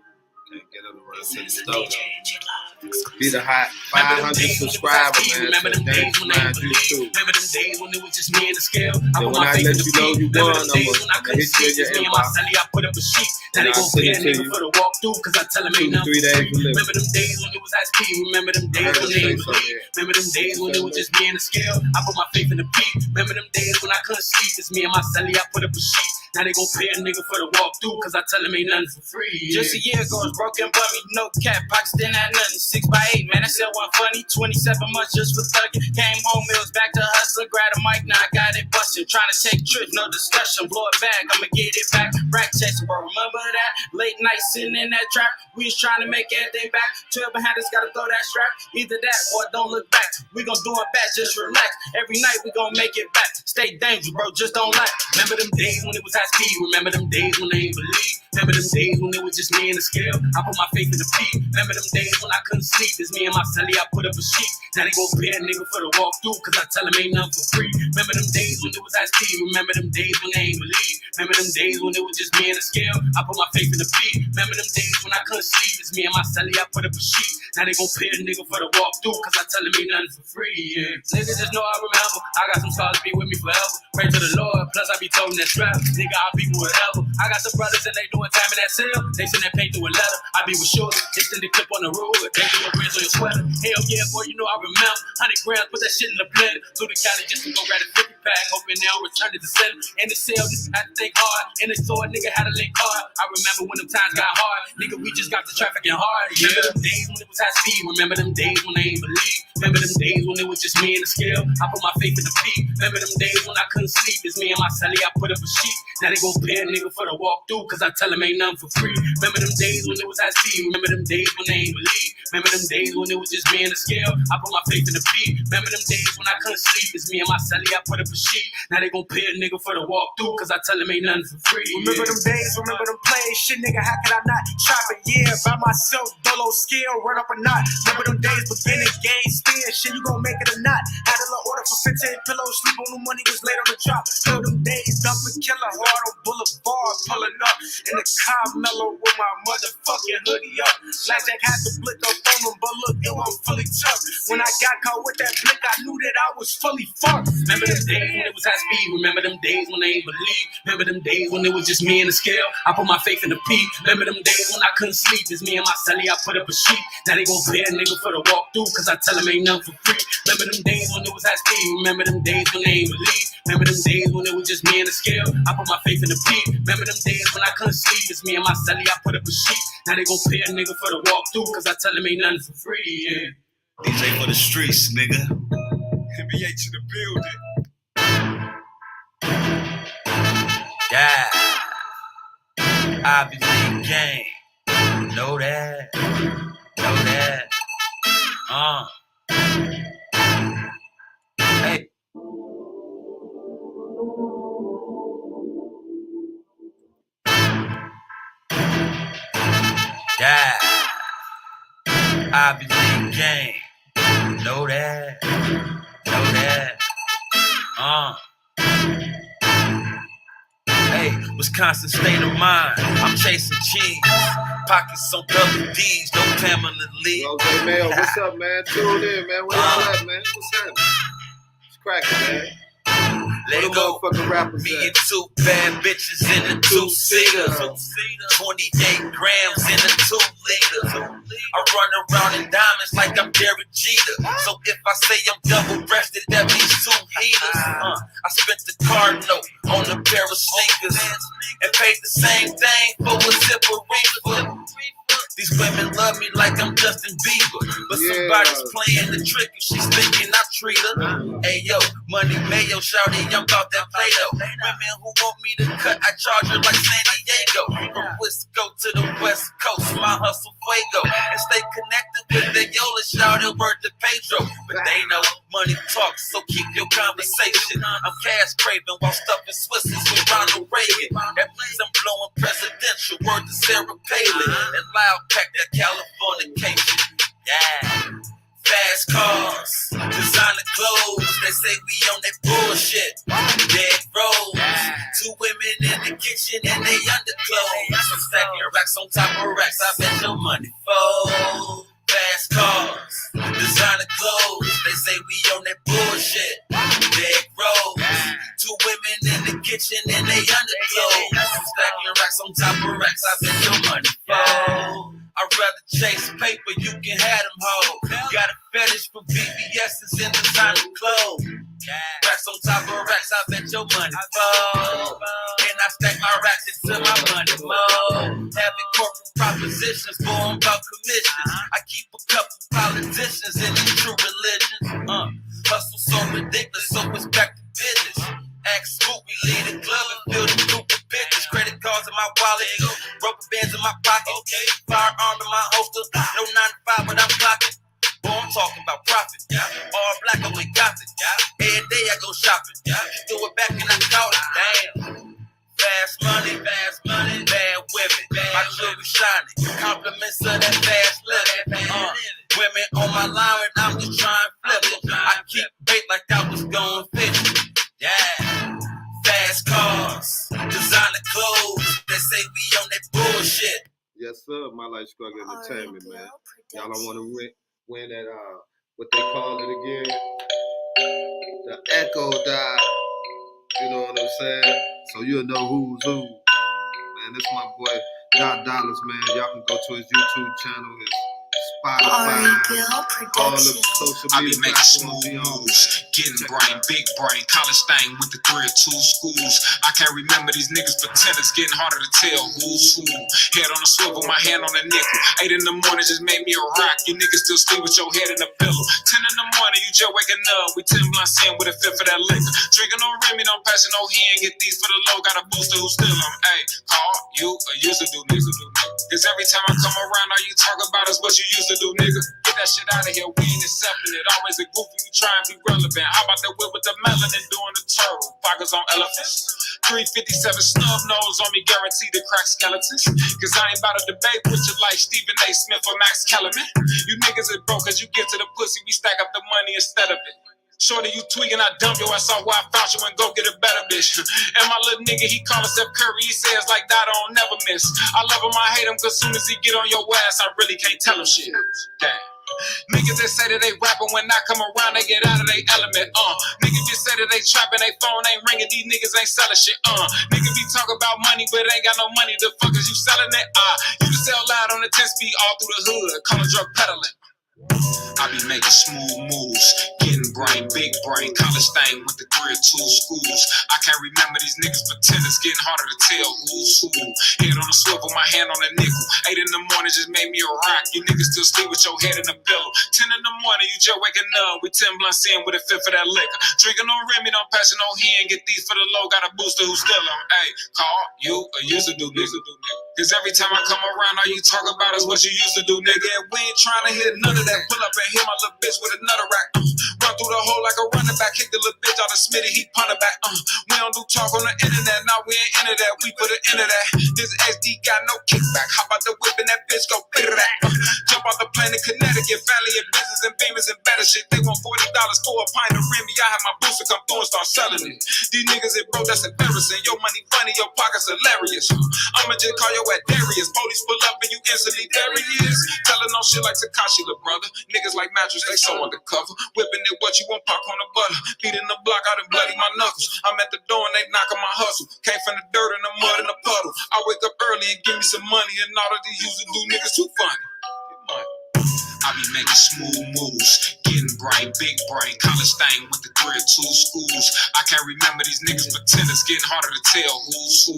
Can't get on the run to the stove. Be the hot 500 subscriber, man. Remember them days when I you too. Remember them days when it was just me and the scale. And when I let you know you won, I'm gonna hit you in your inbox. I put up a sheet. Now they gon' pay a nigga for the walkthrough, cause I tell them ain't nothing. 3 days to live. Remember them days when it was SP. Remember them days when they ain't believe. Remember them days when it was just me and the scale. I put my faith in the beat. Remember them days when I couldn't sleep. It's me and my celly. I put up a sheet. Now they gon' pay a nigga for the walkthrough, cause I tell them ain't nothing for free. Yeah. Just a year ago, it's broken bummy, no cap, pockets didn't have nothing. 6x8, man, that shit wasn't funny. 27 months just for thugging. Came home, it was back to hustling. Grab a mic, now I got it busting. Trying to take trips, no discussion. Blow it back, I'ma get it back. Rack chasing, bro, remember that? Late night sitting in that trap. We was trying to make everything back. 12 behind us, gotta throw that strap. Either that or don't look back. We gon' do it back, just relax. Every night we gon' make it back. Stay dangerous, bro, just don't lack. Remember them days when it was high speed. Remember them days when they ain't believe. Remember them days when it was just me and the scale. I put my faith in the beat. Remember them days when I couldn't sleep. It's me and my celly. I put up a sheet. Now they gon' pay a nigga for the walkthrough, cause I tell them ain't nothing for free. Remember them days when it was high speed. Remember them days when they ain't believe. Remember them days when it was just me and the scale. I put my faith in the beat. Remember them days when I couldn't sleep. It's me and my celly. I put up a sheet. Now they gon' pay a nigga for the walkthrough, cause I tell them ain't nothing for free. Yeah. Niggas just know I remember. I got some stars to be with me forever. Pray to the Lord, plus I be told that strap. Nigga, I'll be whatever. I got some brothers and they doing time in that cell. They send that paint through a letter. I be with shorty. They send the clip on the road. They do a bridge on your sweater. Hell yeah, boy, you know I remember. 100 grams, put that shit in the blender. Through the county just to go grab a 50 pack. Hoping now return it to sender. In the cell, this had to think hard. In the store, nigga had to link hard. I remember when them times got hard. Nigga, we just got the trafficking hard. Yeah. Remember them days when it was high speed. Remember them days when they ain't believe. Remember them days when it was just me and the scale. I put my faith in the beat. Remember them days when I couldn't sleep. It's me and my celly. I put up a sheet. Now they gon' pay a nigga for the walkthrough, cause I tell them ain't nothing for free. Remember them days when it was high speed. Remember them days when they ain't believe. Remember them days when it was just me and the scale. I put my faith in the beat. Remember them days when I couldn't sleep. It's me and my celly. I put up a sheet. Now they gon' pay a nigga for the walkthrough, cause I tell them ain't nothing for free. Remember them days, remember them plays. Shit, nigga, how could I not? Trap a year by myself, dolo skill, run up a knot. Remember them days, beginning, game, spin. Shit, you gon' make it or not? Had a little order for 15 pillows, sleep on the money, was late on the drop. Till them days, dumping killer hard on Boulevard, pulling up in the Carmelo with my motherfucking hoodie up. Blackjack had to blick up on them, but look, it wasn't fully tough. When I got caught with that blick, I knew that I was fully fucked. Remember them days when it was high speed. Remember them days when they ain't believe. Remember them days when it was just me and the scale. I put my faith in the peak. Remember them days when I couldn't sleep. It's me and my celly. I put up a sheet. Now they gon' pay a nigga for the walkthrough, cause I tell them ain't nothing for free. Remember them days when it was high speed. Remember them days when they ain't believe. Remember them days when it was just me and the scale. I put my faith in the peak. Remember them days when I couldn't sleep. It's me and my celly. I put up a sheet. Now they gon' pay a nigga for the walkthrough, cause I tell them ain't nothing for free. Yeah. DJ for the streets, nigga. NBA to the building. Yeah. Ivy League gang. Know that. Know that. Hey. Yeah. Ivy League gang. Know that. Know that. Hey, Wisconsin state of mind. I'm chasing cheese. Pockets on double D's. No Pamela Lee. Jose Mayo, what's up, man? Tune in, man. Where y'all at, man? What's happening? It's cracking, man. Let go. Me and two bad bitches in a two-seater. 28 grams in a 2 liter. I run around in diamonds like I'm Derek Jeter. So if I say I'm double-breasted, that means 2 heaters. I spent the car note on a pair of sneakers and paid the same thing for a zipper reefer. These women love me like I'm Justin Bieber, but somebody's playing the trick and she's thinking I treat her. Hey yo, Money Mayo, shawty, I'm about that Play-Doh. Women who want me to cut, I charge her like San Diego. From Wisco to the West Coast, my hustle fuego. And stay connected with the Yola, shout out word to Pedro. But they know money talks, so keep your conversation. I'm cash craving while stuffing Swisses with Ronald Reagan. That means I'm blowing presidential, word to Sarah Palin. And loud pack that Californication. Yeah. Fast cars, designer clothes. They say we on that bullshit. Dead roads. 2 women in the kitchen and they underclothes. I'm stacking racks racks on top of racks. I bet your money fold. Fast cars, designer clothes. They say we on that bullshit. Big roads, 2 women in the kitchen and they underclothes. Stacking racks on top of racks. I bet your money fold. I'd rather chase paper, you can have them hoes. Got a fetish for BBS's and designer clothes. Racks on top of racks, I bet your money fold. And I stack my racks into my money mode. Having corporate propositions, going about commissions. I keep a couple politicians in these true religions. Hustle so ridiculous, so it's back to business. Act Scoop, we lead the club and fill the group with bitches. Credit cards in my wallet, rubber bands in my pocket. Firearm in my holster, no 9 to 5, but I'm clocking. Boy, I'm talking about profit. All black, I went gothic. Every day I go shopping. Threw it back and I caught it. Damn. Fast money, bad women. My jewelry shining. Compliments of that fast living. Women on my line and I'm just trying to flip it. I keep bait like I was going fishing. Yeah. Fast cars, designer clothes. They say we on that bullshit. Yes, sir. My Life Struggle Entertainment, man. Y'all don't want to win that, what they call it again? The echo dot. You know what I'm saying? So you'll know who's who. Man, this is my boy, Dot Dollars, man. Y'all can go to his YouTube channel, his Spotify, all the social I be media making platforms. smooth moves, getting brain, big brain, college thing with the 3 or 2 schools. I can't remember these niggas pretenders, getting harder to tell who's who. Head on a swivel, my hand on a nickel. 8 in the morning just made me a rock. You niggas still sleep with your head in a pillow. 10 in the morning, you just waking up. We 10 blunts in with a fifth of that liquor. Drinking no Remy, don't pass it no hen. Get these for the low, got a booster who steal them. Hey, call you or used to do niggas. Cause every time I come around, all you talk about is what you used to do, nigga. Get that shit out of here, we ain't accepting it. Always a goofy, you try and be relevant. How about that whip with the melanin doing the turtle? Pockets on elephants. 357 snub nose on me, guaranteed to crack skeletons. Cause I ain't about to debate with you like Stephen A. Smith or Max Kellerman. You niggas is broke cause you get to the pussy, we stack up the money instead of it. Shorty, you tweaking, I dump your ass off where I found you and go get a better bitch. And my little nigga, he call himself Curry, he says like that, I don't never miss. I love him, I hate him, cause soon as he get on your ass, I really can't tell him shit. Damn. Niggas that say that they rapping, when I come around, they get out of their element. Niggas just say that they trapping, they phone ain't ringing, these niggas ain't selling shit. Niggas be talking about money, but ain't got no money. The fuck is you selling it? You just sell loud on the 10-speed all through the hood, call it drug peddling. I be making smooth moves, getting brain, big brain, college thing with the 3 or 2 schools. I can't remember these niggas pretenders, getting harder to tell who's who. Head on a swivel, my hand on a nickel. 8 in the morning just made me a rock. You niggas still sleep with your head in a pillow. 10 in the morning, you just waking up. We 10 blunts in with a fifth of that liquor. Drinking no Remy, don't pass it no hen. Get these for the low, got a booster who still on. Hey, call you or used to do nigga. Cause every time I come around, all you talk about is what you used to do, nigga. And we ain't trying to hit none of that. Pull up and hit my little bitch with another rack. Run through the hole like a running back. Kick the little bitch out of Smitty, he punted back. We don't do talk on the internet, now we ain't into that. We put an end to that. This SD got no kickback. Hop out the whip and that bitch go bitter that. Jump off the plane in Connecticut, Valley and business and Beamers and better shit. They want $40 for a pint of Remy. I have my booster come through and start selling it. These niggas is broke, that's embarrassing. Your money funny, your pockets hilarious. I'ma just call your at Darius. Police pull up and you instantly there he is. Telling no shit like Takashi, little brother. Niggas like mattress, they so undercover. Whipping it what you want, pop on the butter. Beating the block out and bloody my knuckles. I'm at the door and they knocking my hustle. Came from the dirt and the mud and the puddle. I wake up early and give me some money, and all of these used to do niggas too funny. I be making smooth moves, getting brain, big brain, college thing with the 3 or 2 schools. I can't remember these niggas pretenders, getting harder to tell who's who.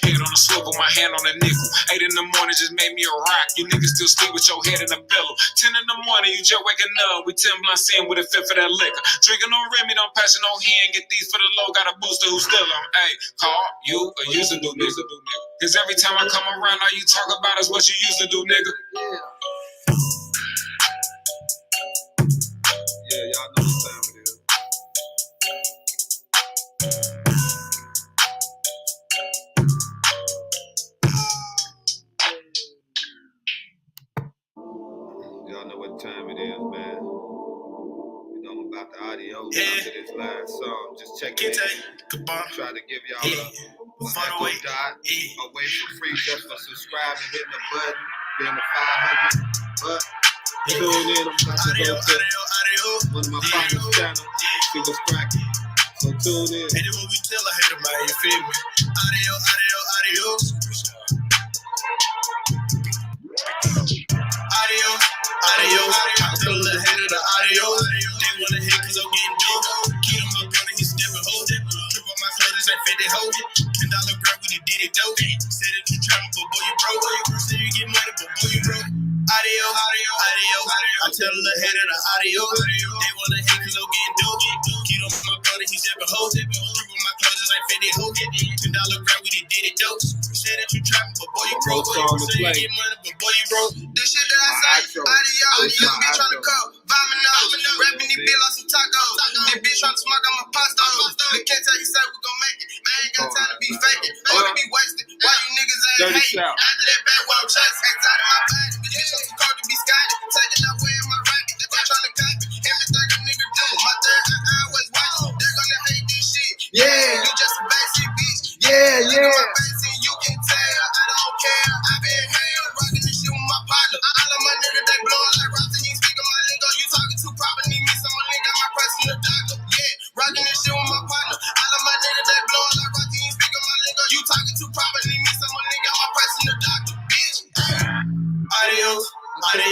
Head on a swivel, my hand on a nickel. 8 in the morning just made me a rock. You niggas still sleep with your head in a pillow. 10 in the morning, you just waking up. We 10 blunts in with a fifth of that liquor. Drinking no Remy, don't pass it no hen. Get these for the low, got a booster who still on. Hey, call you or used to do nigga. Cause every time I come around, all you talk about is what you used to do, nigga. Yeah, y'all know what time it is. Y'all know what time it is, man. We know about the audio after this last song. Just check it in. Try to give y'all Echo Dot, away for free just for subscribing, hitting the button, getting the 500. But tune in, I'm about to go to one of my partner's channel, see what's cracking. So tune in. Hey, that's what we tell a hater, man. You feel me? Adios. I tell a little hater the adios. They wanna hit cause I'm getting dope. Keep on my brother, he's stepping hold it. Trip on my clothes like 50 hold it. $10 grab when he did it dope. Said that you trapping, but boy, you broke. Said you get money, but boy, you broke. Adios. I tell a little hater the adios. They wanna hit cause I'm getting dope. Keep on my brother, he's stepping hold it. Trip on my clothes like 50 hold it. $10 grab when he did it dope. Said that you trapping, but boy, you broke. Said you get money, but boy, you broke. This shit that I say, adios. Young bitch tryna call, vomit nose. Rapping these bitch like some tacos. This bitch tryna smoke on my pasta. They can't tell you say we gon' make it. I ain't got time to be faking. Wanna be wasted. Why you niggas ain't hating? After that bad wild chase, anxiety my body. Bitch, I'm too cold to be skyed. Taking that way in my racket. They tryna copy everything a nigga do. My third eye always watching. They're gonna hate this shit. Yeah, you just a basic bitch. Yeah. Look at my face and you can tell. I don't care. I been here rocking this shit with my partner. All of my niggas, they blowing like rocks and you speaking my lingo. You talking too proper, need me some more nigga. My price in the doctor. Yeah, rocking this shit with my partner. All of my niggas, they blowing like rocks and you speaking my lingo. You talking too proper, need me some more nigga. My price in the doctor. Bitch. Adios. I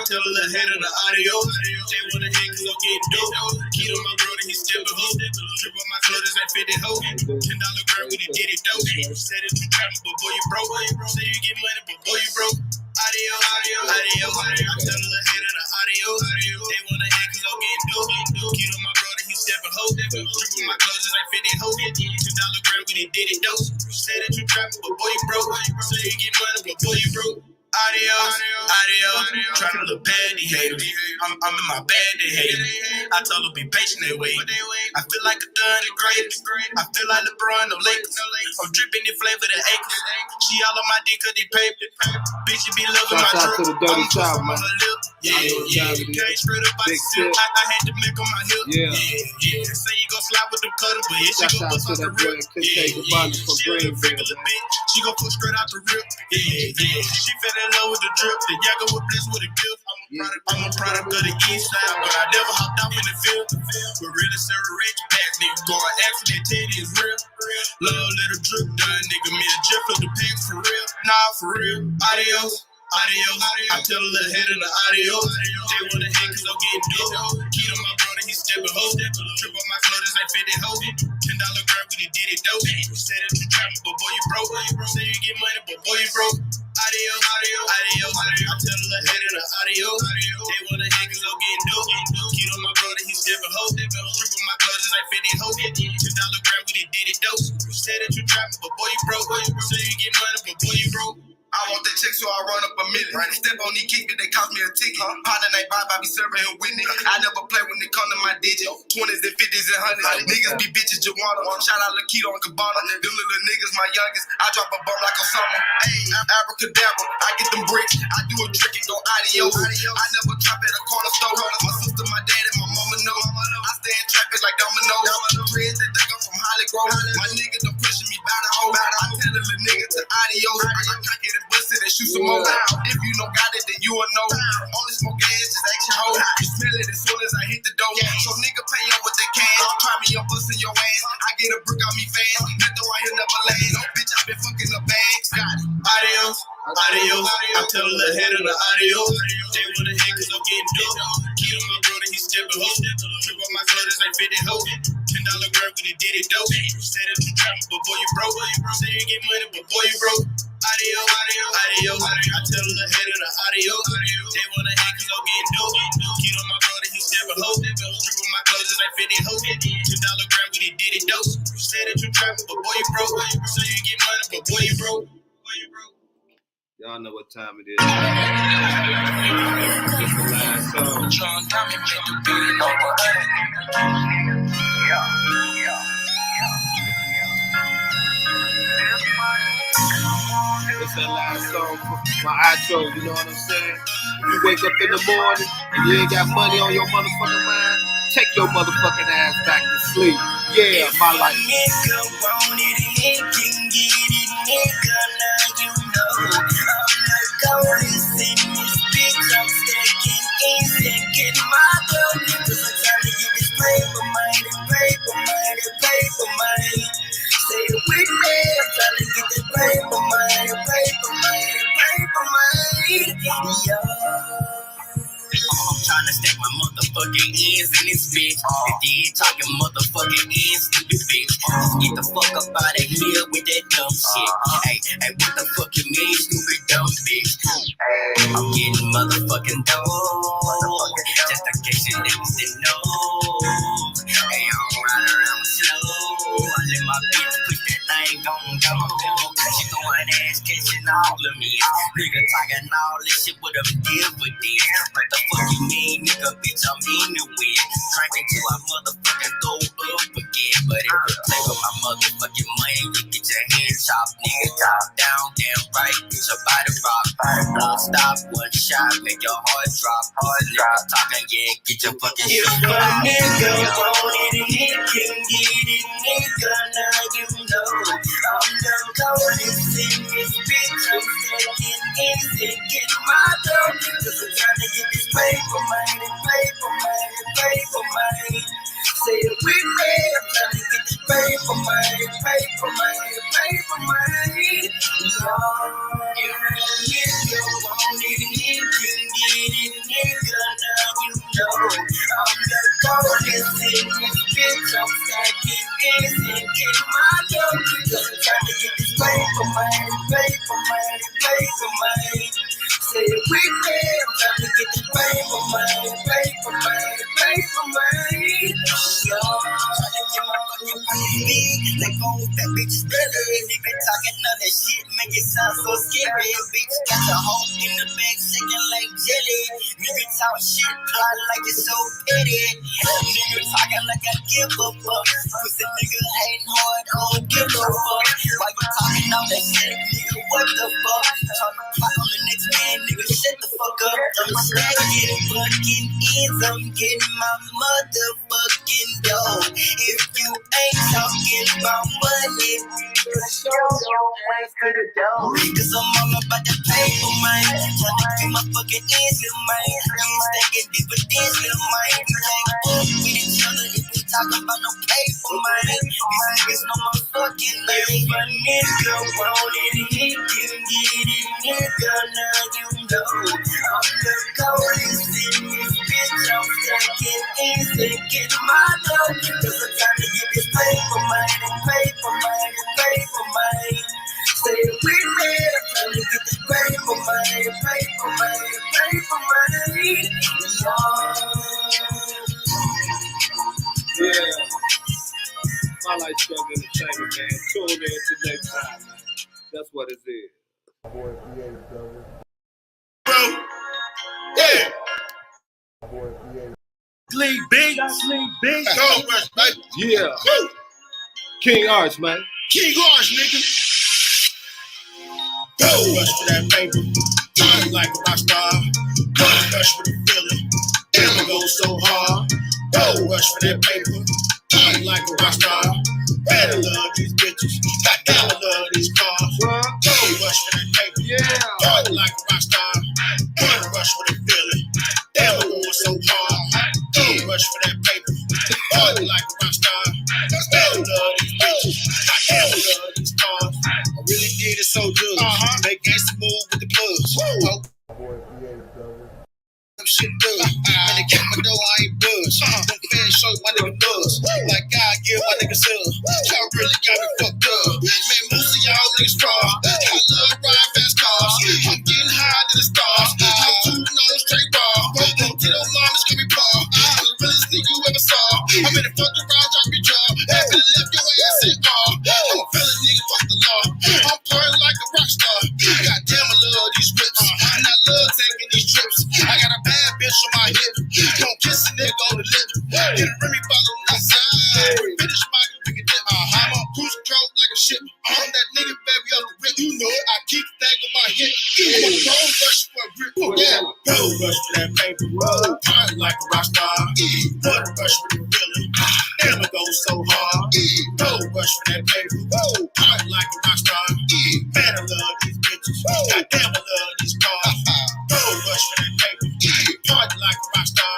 tell a little hater the adios. They wanna hit cause I'm getting dope. Keep on my brother, he's stepping hoe. Trip on my clothes like 50 hoe. $10 girl when he did it dope. Said that you trapping, but boy you broke. Say you get money, but boy you broke. Adios. I tell a little hater the adios. They wanna hit cause I'm getting dope. Keep on my brother, he's stepping hoe. Trip on my clothes like 50 hoe. $10 girl when he did it dope. Say that you trapping, but boy you broke. Say you get money, but boy you broke. Adios. Trying to look bad, they haters. I'm in my bag, they hate me. I told them be patient, they wait. I feel like a done the greatest. I feel like LeBron, the Lakers. I'm dripping the flavor, the acres. She all on my dick, cause they paper. Bitch, you be loving my drip. Shout out to the Dirty South, man. Yeah. Can't spread up by the silk. I had to make on my hip. Yeah. Say you gon' slide with the cutter, but yeah, she gon' bust off the rip. She a little regular bitch. She gon' push straight out the rip. Yeah. She fell in love with the drip. The Yaga with bliss with a gift. I'm a product of the east side, but I never hopped off in the field. But really, Sarah Rich pack, nigga, going accident, titty is real. Love little drip done, nigga, me a drip of the pigs for real. Nah, for real. Adios. I tell a little head in the adios. They wanna hit cause I'm getting dope. Keep on my brother, he's stepping hoe. Trip on my clothes like 50 hoe. $10 girl, we did it dope. Said that you trapping, but boy you broke. Say you get money, but boy you broke. Adios. I tell a little head in the adios. They wanna hit cause I'm getting dope. Keep on my brother, he's stepping hoe. Trip on my clothes like 50 hoe. $10 girl, we did it dope. Said that you trapping, but boy you broke. Say you get money, but boy you broke. I want that check, so I run up a million. Step on these kicks, but they cost me a ticket. Partner night vibe, I be serving him with it. I never play when they come to my digit. 20s and 50s and 100s. Niggas be bitches, Juana. Shout out Lakeito and Cabana. Them little niggas, my youngest. I drop a bomb like Osama. Hey, abracadabra. I get them bricks. I do a trick and go adios. I never trap at a corner store. My sister, my dad, and my mama know. I stay in traffic like dominoes. Dreads that think I'm from Holly Grove. My nigga done pushing me by the hole. I tell the little nigga to adios. I cock it and bust it and shoot some more. If you know got it, then you will know. Only smoke gas, just action hoe. You smell it as soon as I hit the door. So nigga pay up what they can. Try me, I'm busting your ass. I get a brick on me fast. Nothing right here never last. Bitch, I been fucking up bags. Got it. Adios. I tell a little head in the adios. They wanna hit cause I'm getting dope. Keep on my brother, he's stepping hoe. Trip on my clothes like 50 hoe. $10 girl, we did it dope. Said that you trapping, but boy you broke. Say you get money, but boy you broke. Adios. I tell a little head in the adios. They wanna hit cause I'm getting dope. Keep on my brother, he's stepping hoe. Trip on my clothes like 50 hoe. $10 girl, we did it dope. Said that you trapping, but boy you broke. Say you get money, but boy you broke. Y'all know what time it is. It's the last song. John Tommy made the beat over. It's that last song for my outro, you know what I'm saying? If you wake up in the morning and you ain't got money on your motherfucking mind, take your motherfucking ass back to sleep. Yeah, my life. motherfucking ends in this bitch. And then talking motherfucking ends, stupid bitch. Just get the fuck up out of here with that dumb shit. Hey, what the fuck you mean, stupid dumb bitch? I'm getting motherfucking dough. Just in case you niggas didn't know. Hey, I don't ride around slow. I let my bitch push that thing gon' go. She throwing ass catching all of me. Nigga talking all this shit with them dividends. What the fuck you mean, nigga, bitch, I'm in the wind. Drinking till I motherfucking throw up again. But if you play with my motherfucking money, you get your head chopped, nigga. Top down, damn right, get your body rock. Blood stop, one shot, make your heart drop. Hard nigga talking, yeah, get your fucking shit. If a nigga wanted it, he can get it, nigga. Now you know I'm the coldest in this bitch. I'm taking easy, get my dough. Cause I'm trying to get this paper, man, paper, man, paper, man. Say it with me, I'm trying to get this paper, man, paper, man, paper, man. If you want it, you can get it, nigga. Now you know I'm the coldest in this bitch. I'm stacking easy, get my dough. Cause I'm trying to get this paper, man, paper, man, paper, man. Say it with me, I'm trying to get this paper, man, paper, man, paper, man. Like on that bitch better. Nigga talking all that shit, make it sound so scary. Bitch got the hoe in the back, shaking like jelly. Nigga talk shit, plot like it's so petty. Nigga talking like I give a fuck. Pussy nigga hating hard, I don't give a fuck. Why you talking all that shit, nigga? What the fuck? Tryna plot on the next man, nigga, shut the fuck up. I'm stacking fucking ends, I'm getting my motherfucking dough. If you ain't talking about money, show your ass to the door. Cause I'm all about that paper, man. Tryna get my fucking ends in, man. You stacking dividends in, man. We can't fuck with each other if we talking about no paper, man. These niggas know my fucking name. If a nigga want it, he can get it, nigga. Now you know I'm the coldest in this bitch. I'm stacking easy, get my dough. Cause I'm trying to get this paper, man, paper, man, paper, man. Say it with me, I'm trying to get this paper, man, paper, man, paper, man. Yeah. My life struggle entertainment, man. Tune in to next time, man. That's what it is. Boy, PA, brother. Bro, yeah. Boy, PA. League Beats. League Beats. Go, West, baby. Yeah. Woo. King Arch, man. King Arch, nigga. Go, rush for that paper. I'm like a rock star. Go, rush for the feeling. Never go so hard. Go, rush for that paper. I'm like a rock star. Better love these bitches. Goddamn, I love these cars. Go, rush for that paper. Yeah. Go, like a rock star. Wanna rush for the feeling. Never going so hard. Go, rush for that paper. Go, like a rock star. Better love these bitches. Goddamn, I love these cars. I really did it so good. Make gangsta move with the plugs. Oh. Boy, PA, brother. Shit good. When they get my dough, I ain't buzz. Them fans show my nigga buzz. Like God give my niggas up. Y'all really got me fucked up. Man, most of y'all niggas fraud. I love ride fast cars. I'm getting high to the stars. I'm tooting on the straight bar. Don't get on mom, it's gonna be bar. I'm the realest nigga you ever saw. I'm in the fucking ride, drop me jaw. After left your ass in car. I'm a felon nigga, fuck the law. I'm pouring like a rock star. Goddamn, I love these whips. And I love taking these trips. I got a bad bitch on my hip. Don't kiss a nigga on the lip. Get a Remy bottle on my side. Finish my nigga dip. I'm on cruise control like a ship. I'm that nigga baby off the rip. You know it. I keep the thing on my hip. I'm a gold rush for a grip. Yeah. Gold rush for that paper. I'm like a rock star. Blood rush for the feeling. Never go so hard. Gold rush for that paper. I'm like a rock star. Man, I love these bitches. Goddamn, I love these cars. Gold rush for that paper. Party like a rock star.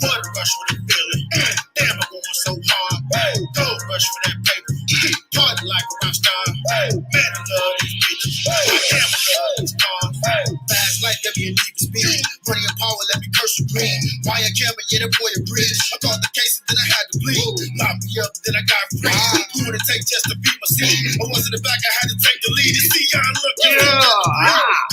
Blood rush for the feeling. Damn, I'm going so hard. Gold rush for that paper. Party like a rock star. Man, I love these bitches. Damn, I love these cars. Fast life, let me in deep speed. Money and power, let me curse you. green. Why I care, but yeah, that boy a bridge. I caught the case and then I had to bleed. Locked me up, then I got free. Who would it take just to beat my city? I was in the back, I had to take the lead. You see, y'all look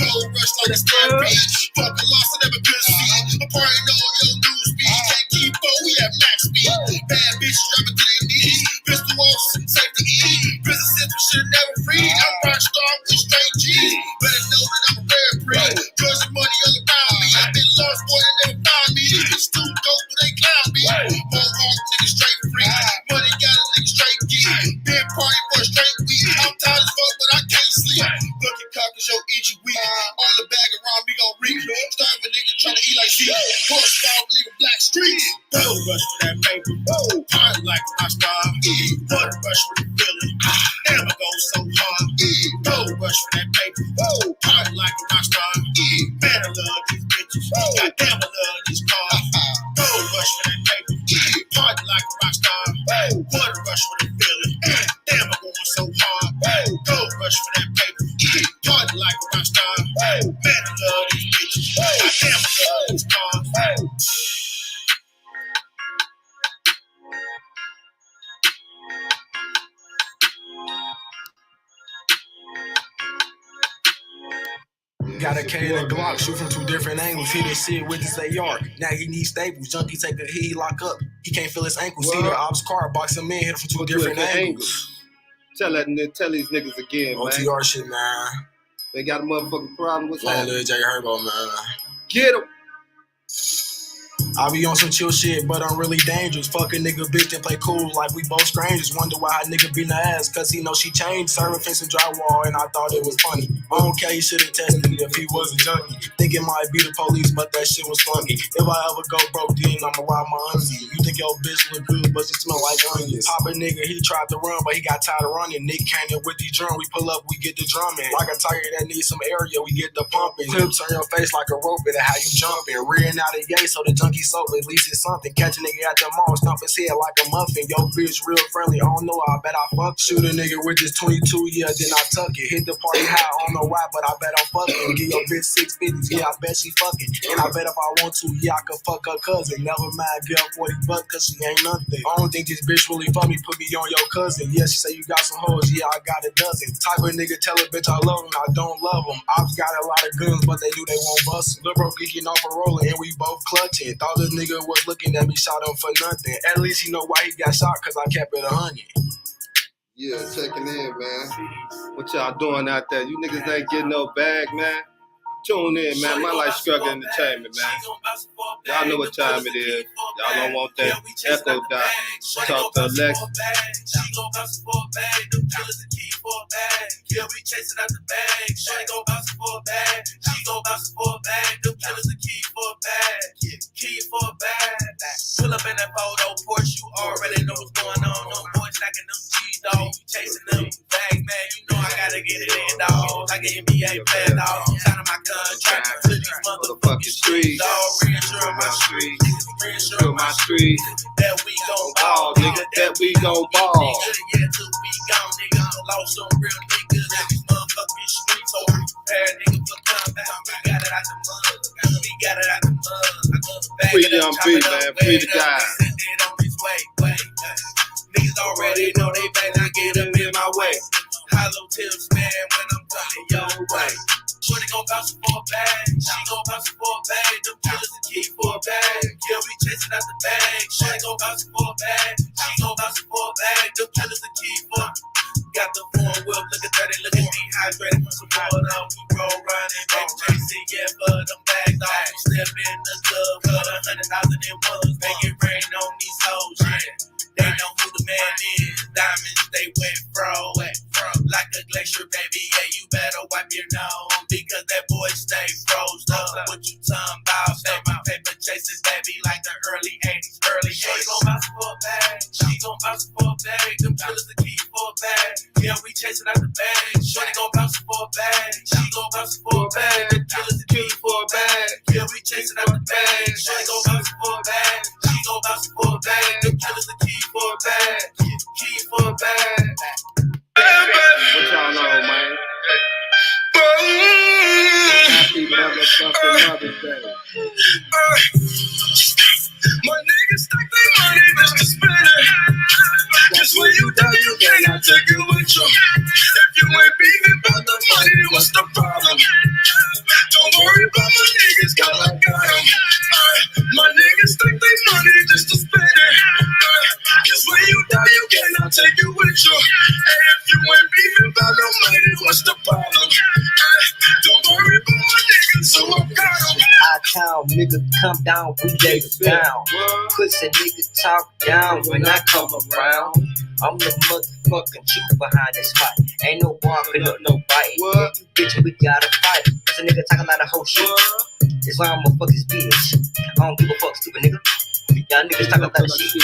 gold rush like a stampede. Fuck a loss, I never been seen. I'm partying on your news speed. Can't keep up, we have max speed. Bad bitches driving to their knees. Pistol off, safe to eat. Prison system should never free. I'm rock star with straight G's. Better know that I'm a rare breed. Drugs and money all around me. I've been lost, boy, they never found me. These bitches too dope, but they clown me. Won't niggas straight free. Money got a nigga straight geek. Been party for a straight week. I'm tired as fuck, but I can't sleep. Looking cock is your itchy week. All the bag around me gon' reek. Starving nigga trying to eat like Z. Horse dog, leave a black street. Butter rush for that paper. Party like a rock star. Butter rush for the feeling. Damn, I go so hard. Butter rush for that paper. Party like a rock star. Man, I love these bitches. Goddamn, I love these cars. Butter rush for that paper. Party like a rock star. Butter rush for the feeling. Damn, I'm going so hard. Gold rush for that paper. Party like a rock star. Man, I love these bitches. Goddamn, I love these cars. Got a K and a Glock, shoot from 2 different angles. Hit his shit with his AR. Now he needs staples. Junkie take a hit, he lock up. He can't feel his ankles. See the ops car, box him in, hit him from 2 different angles. Tell these niggas again, man. OTR shit, man. They got a motherfucking problem with Long that. live J Herbo, man. Get him. I be on some chill shit, but I'm really dangerous. Fuck a nigga bitch and play cool like we both strangers. Wonder why a nigga beat the ass, cause he know she changed. Serving fence and drywall, and I thought it was funny. I don't care, he should've tested me if he was a junkie. Think it might be the police, but that shit was funky. If I ever go broke, then I'ma rob my auntie. You think your bitch look good, but she smell like onions. Pop a nigga, he tried to run, but he got tired of running. Nick came in with the drum, we pull up, we get the drumming. Like a tire that needs some area, we get the pumping. Clips on your face like a rope, and how you jumping. Rearing out of yay, so the junkie soap, at least it's something. Catch a nigga at the mall, stomp his head like a muffin. Yo, bitch real friendly, I don't know, I bet I fuck. Shoot a nigga with this 22, yeah, then I tuck it. Hit the party high, I don't know why, but I bet I'm fucking. Give your bitch 650s, yeah, I bet she fucking. And I bet if I want to, yeah, I could fuck her cousin. Never mind, give her 40 bucks, cause she ain't nothing. I don't think this bitch really for me, put me on your cousin. Yeah, she say you got some hoes, yeah, I got a dozen. Type of nigga tell a bitch I love him, I don't love him. I've got a lot of guns, but they knew they won't bust him. Lil' bro geeking off a roller, and we both clutching. Thought this nigga was looking at me, shot him for nothing. At least he know why he got shot, cause I kept it 100. Yeah, checking in, man. What y'all doing out there? You niggas ain't getting no bag, man. Tune in, man. My life struggle entertainment, man. Y'all know what time it is. Y'all don't want that echo dot. Talk to Alexa. She gon' bounce for a bag. Them killers are key for a bag. Yeah, we chasing out the bag. Shorty gon' bounce for a bag. She gon' bounce for a bag. Them killers are key for a bag. Key for a bag. Pull up in that photo Porsche. You already know what's going on. Them boys stacking them G-dogs. Chasing them bag, man. You know I gotta get it in, dog. Like an NBA player, dog. Signing my contract to these motherfucking streets. Dog, reassure my street. Reassure my street. That we gon' ball, nigga. That we gon' ball. Nigga, yeah, till we gone, nigga. Lost some real niggas in these motherfucking streets. So prepare, nigga, for combat. We got it out the mud. We got it out the mud. Free Young B, man. Free the guy. Send it on his way. Niggas already know they better not get up in my way. Hollow tips, man, when I'm coming your way. Shorty gon' bounce for a bag. She gon' bounce for a bag. Them killers are key for a bag. Yeah, we chasing out the bag. Shorty gon' bounce for a bag. She gon' bounce for a bag. Them killers are key for. Got the four whip, look at that, look at me hydrated from some water. We roll running, baby chasing, yeah, for them bags. Dog, we step in the club, cut 100,000 in ones, make it rain on these hoes, yeah. They know who the man is. Diamonds, they wet fro. Like a glacier, baby. Yeah, you better wipe your nose because that boy stay froze up. What you talking about? Stay my paper chasing, baby, like the early 80s, early 80s. She gon' bounce for a bag. She gon' bounce for a bag. Them killers are key for a bag. Yeah, we chasing out the bag. Shorty gon' bounce for a bag. She gon' bounce for a bag. Them killers are key for a bag. Yeah, we chasing out the bag. Shorty gon' bounce for a bag. She gon' bounce for a bag. Them killers are key for a bag. Key for a bag. What y'all know, man? Happy motherfucking Mother's Day. My niggas think they money just to spend it. Cause when you die, you cannot take it with you. If you ain't beefing about the money, then what's the problem? Don't worry about my niggas, cause I got them. My niggas think they money just to spend it. Cause when you die, you cannot take it with you. And if you ain't beefing about no money, then what's the problem? Don't worry about my niggas, so I got them. I-Town, nigga, come down, we lay it down. Pussy nigga talk down when I come around. I'm the motherfucking chief behind this fight. Ain't no walking up, no biting. You bitch, we gotta fight. This a nigga talking about a whole shit. That's why I'ma fuck his bitch. I don't give a fuck, stupid nigga. Y'all niggas talking about the shit.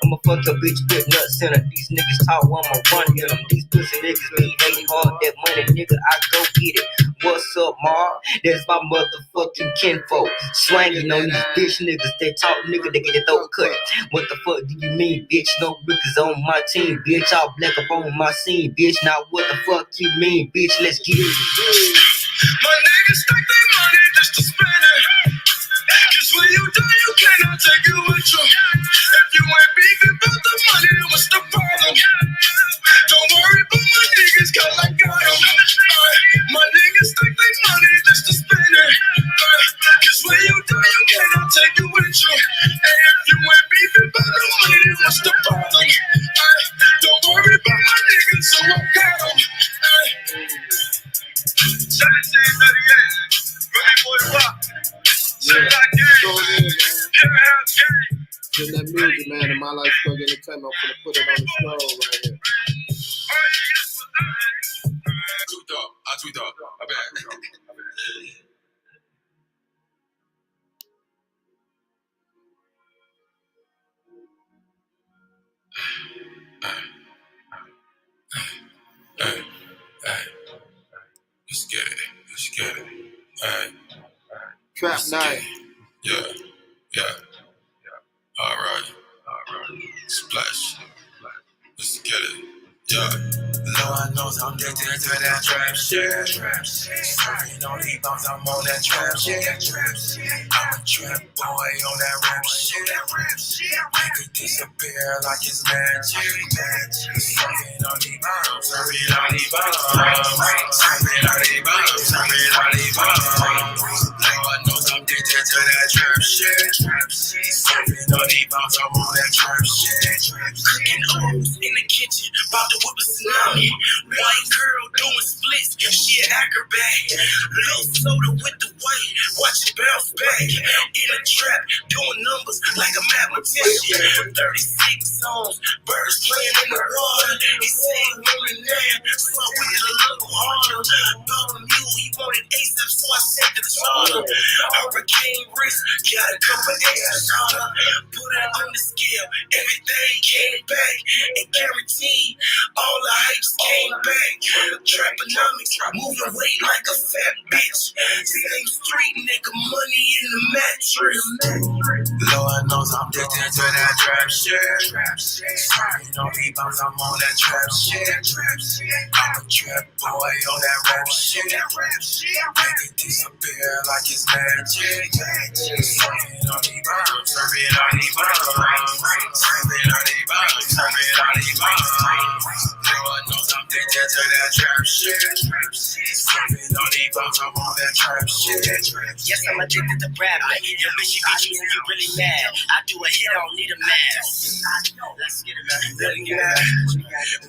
I'ma fuck your bitch, put nuts in her. These niggas talk, I'ma run in them. These pussy niggas be hating hard, that money, nigga, I go get it. What's up, Ma? That's my motherfucking kinfolk. Swanging on these bitch niggas. They talk, nigga, they get their throat cut. What the fuck do you mean, bitch? No niggas on my team, bitch. All black up on my scene, bitch. Now what the fuck you mean, bitch? Let's get it. My niggas think they money just to spend it. Cause when you die, you cannot take it with you. If you ain't beefing about the money, then what's the problem? Don't worry about my niggas, cause I got them. My niggas think they money just to spend it. Cause when you die, you cannot take it with you. And if you ain't beefing about the money, then what's the problem? Don't worry about my niggas, so I got them. 1738, Billy Boy Rock. Getting that music, man, in my life, Thug Entertainment. I'm gonna put it on the scroll right here. I tweet up. My bad. Hey. Let's get it. Hey. Trap night. Yeah. All right. Splash. Let's get it. Yeah. Lord knows I'm addicted to that trap shit. Smoking on these bombs, I'm on that trap shit. I'm a trap boy on that rap shit. Make it disappear like it's magic. Smoking on these bombs, serving on these bombs. Lord knows I'm addicted to that trap shit. Smoking on these bombs, I'm on that trap shit. Cooking O's in the kitchen, about to whip a tsunami. White girl doing splits, she an acrobat. Little soda with the white, watch it bounce back. In a trap, doing numbers like a mathematician. 36 songs, birds playing in the water. He said he wanted that, so I went a little harder. Bought a mule, he wanted ASAP, so I sent the charter. Hurricane wrist, got a couple extra shot. Put it on the scale, everything came back. And guaranteed, all the hypes came back. Traponomics, moving weight like a fat bitch. Same street nigga, money in the mattress. Lord knows I'm addicted to that trap shit. Smoking on these bombs, I'm on that trap shit. I'm a trap boy on that rap shit. Make it disappear like it's magic. Smoking on these bombs, serving on these bombs. Serving on these bombs, serving on these bombs. Lord knows I'm addicted to that trap shit. Smoking on these bombs, I'm on that trap shit. Yes, I'm addicted to rapping. Your bitch, you get you and you really mad. I do a hit, I don't need a mask. Let's get it, man.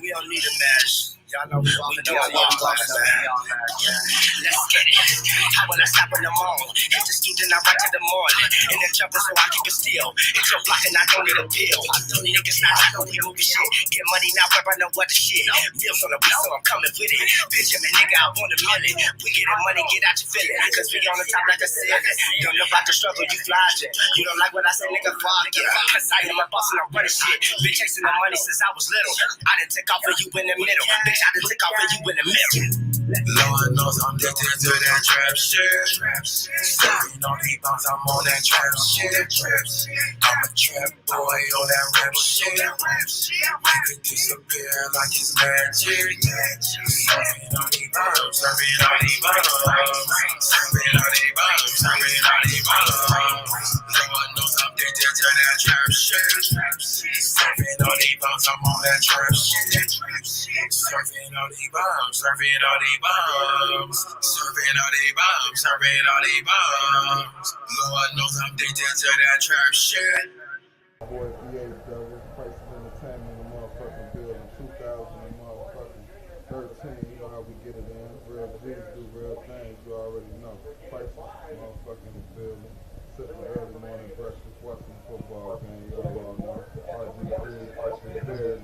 We don't need a mask. Y'all know we all know let's get it. How will I stop in the mall? Hit the student, I right to the morning. In the jumper, so I keep it still. It's your block and I don't need a pill. Niggas not know we moving shit. Get money now, rap, I know what the shit. Bills on the beat, so I'm coming with it. Benjamin, nigga, I want $1 million. We getting money, get out your feeling. Cause we on the top like a ceiling. Don't know about the struggle, you flashing. You don't like what I say, nigga, fuck it. Cause I am a boss and I'm running shit. Been chasing the money since I was little. I didn't take off for you in the middle. Bitch, I done took off for you in the middle. Lord knows I'm addicted to that trap shit. Smoking on these bombs, I'm on that trap shit. I'm a trap boy on that rap shit. Make it disappear like it's magic. Smoking on these bombs, serving on these bombs. Serving on these bombs, serving Serving all these bombs, serving all these bombs, serving all these bombs, serving all these bombs. Lord knows I'm addicted to that trap shit. Boy, BA Devils, Prices Entertainment, the motherfucking building, 2013. You know how we get it in. Real G's do real things, you already know. Prices, motherfucking building, sipping early morning breakfast, watching the football game, you all know. RG3, Bears,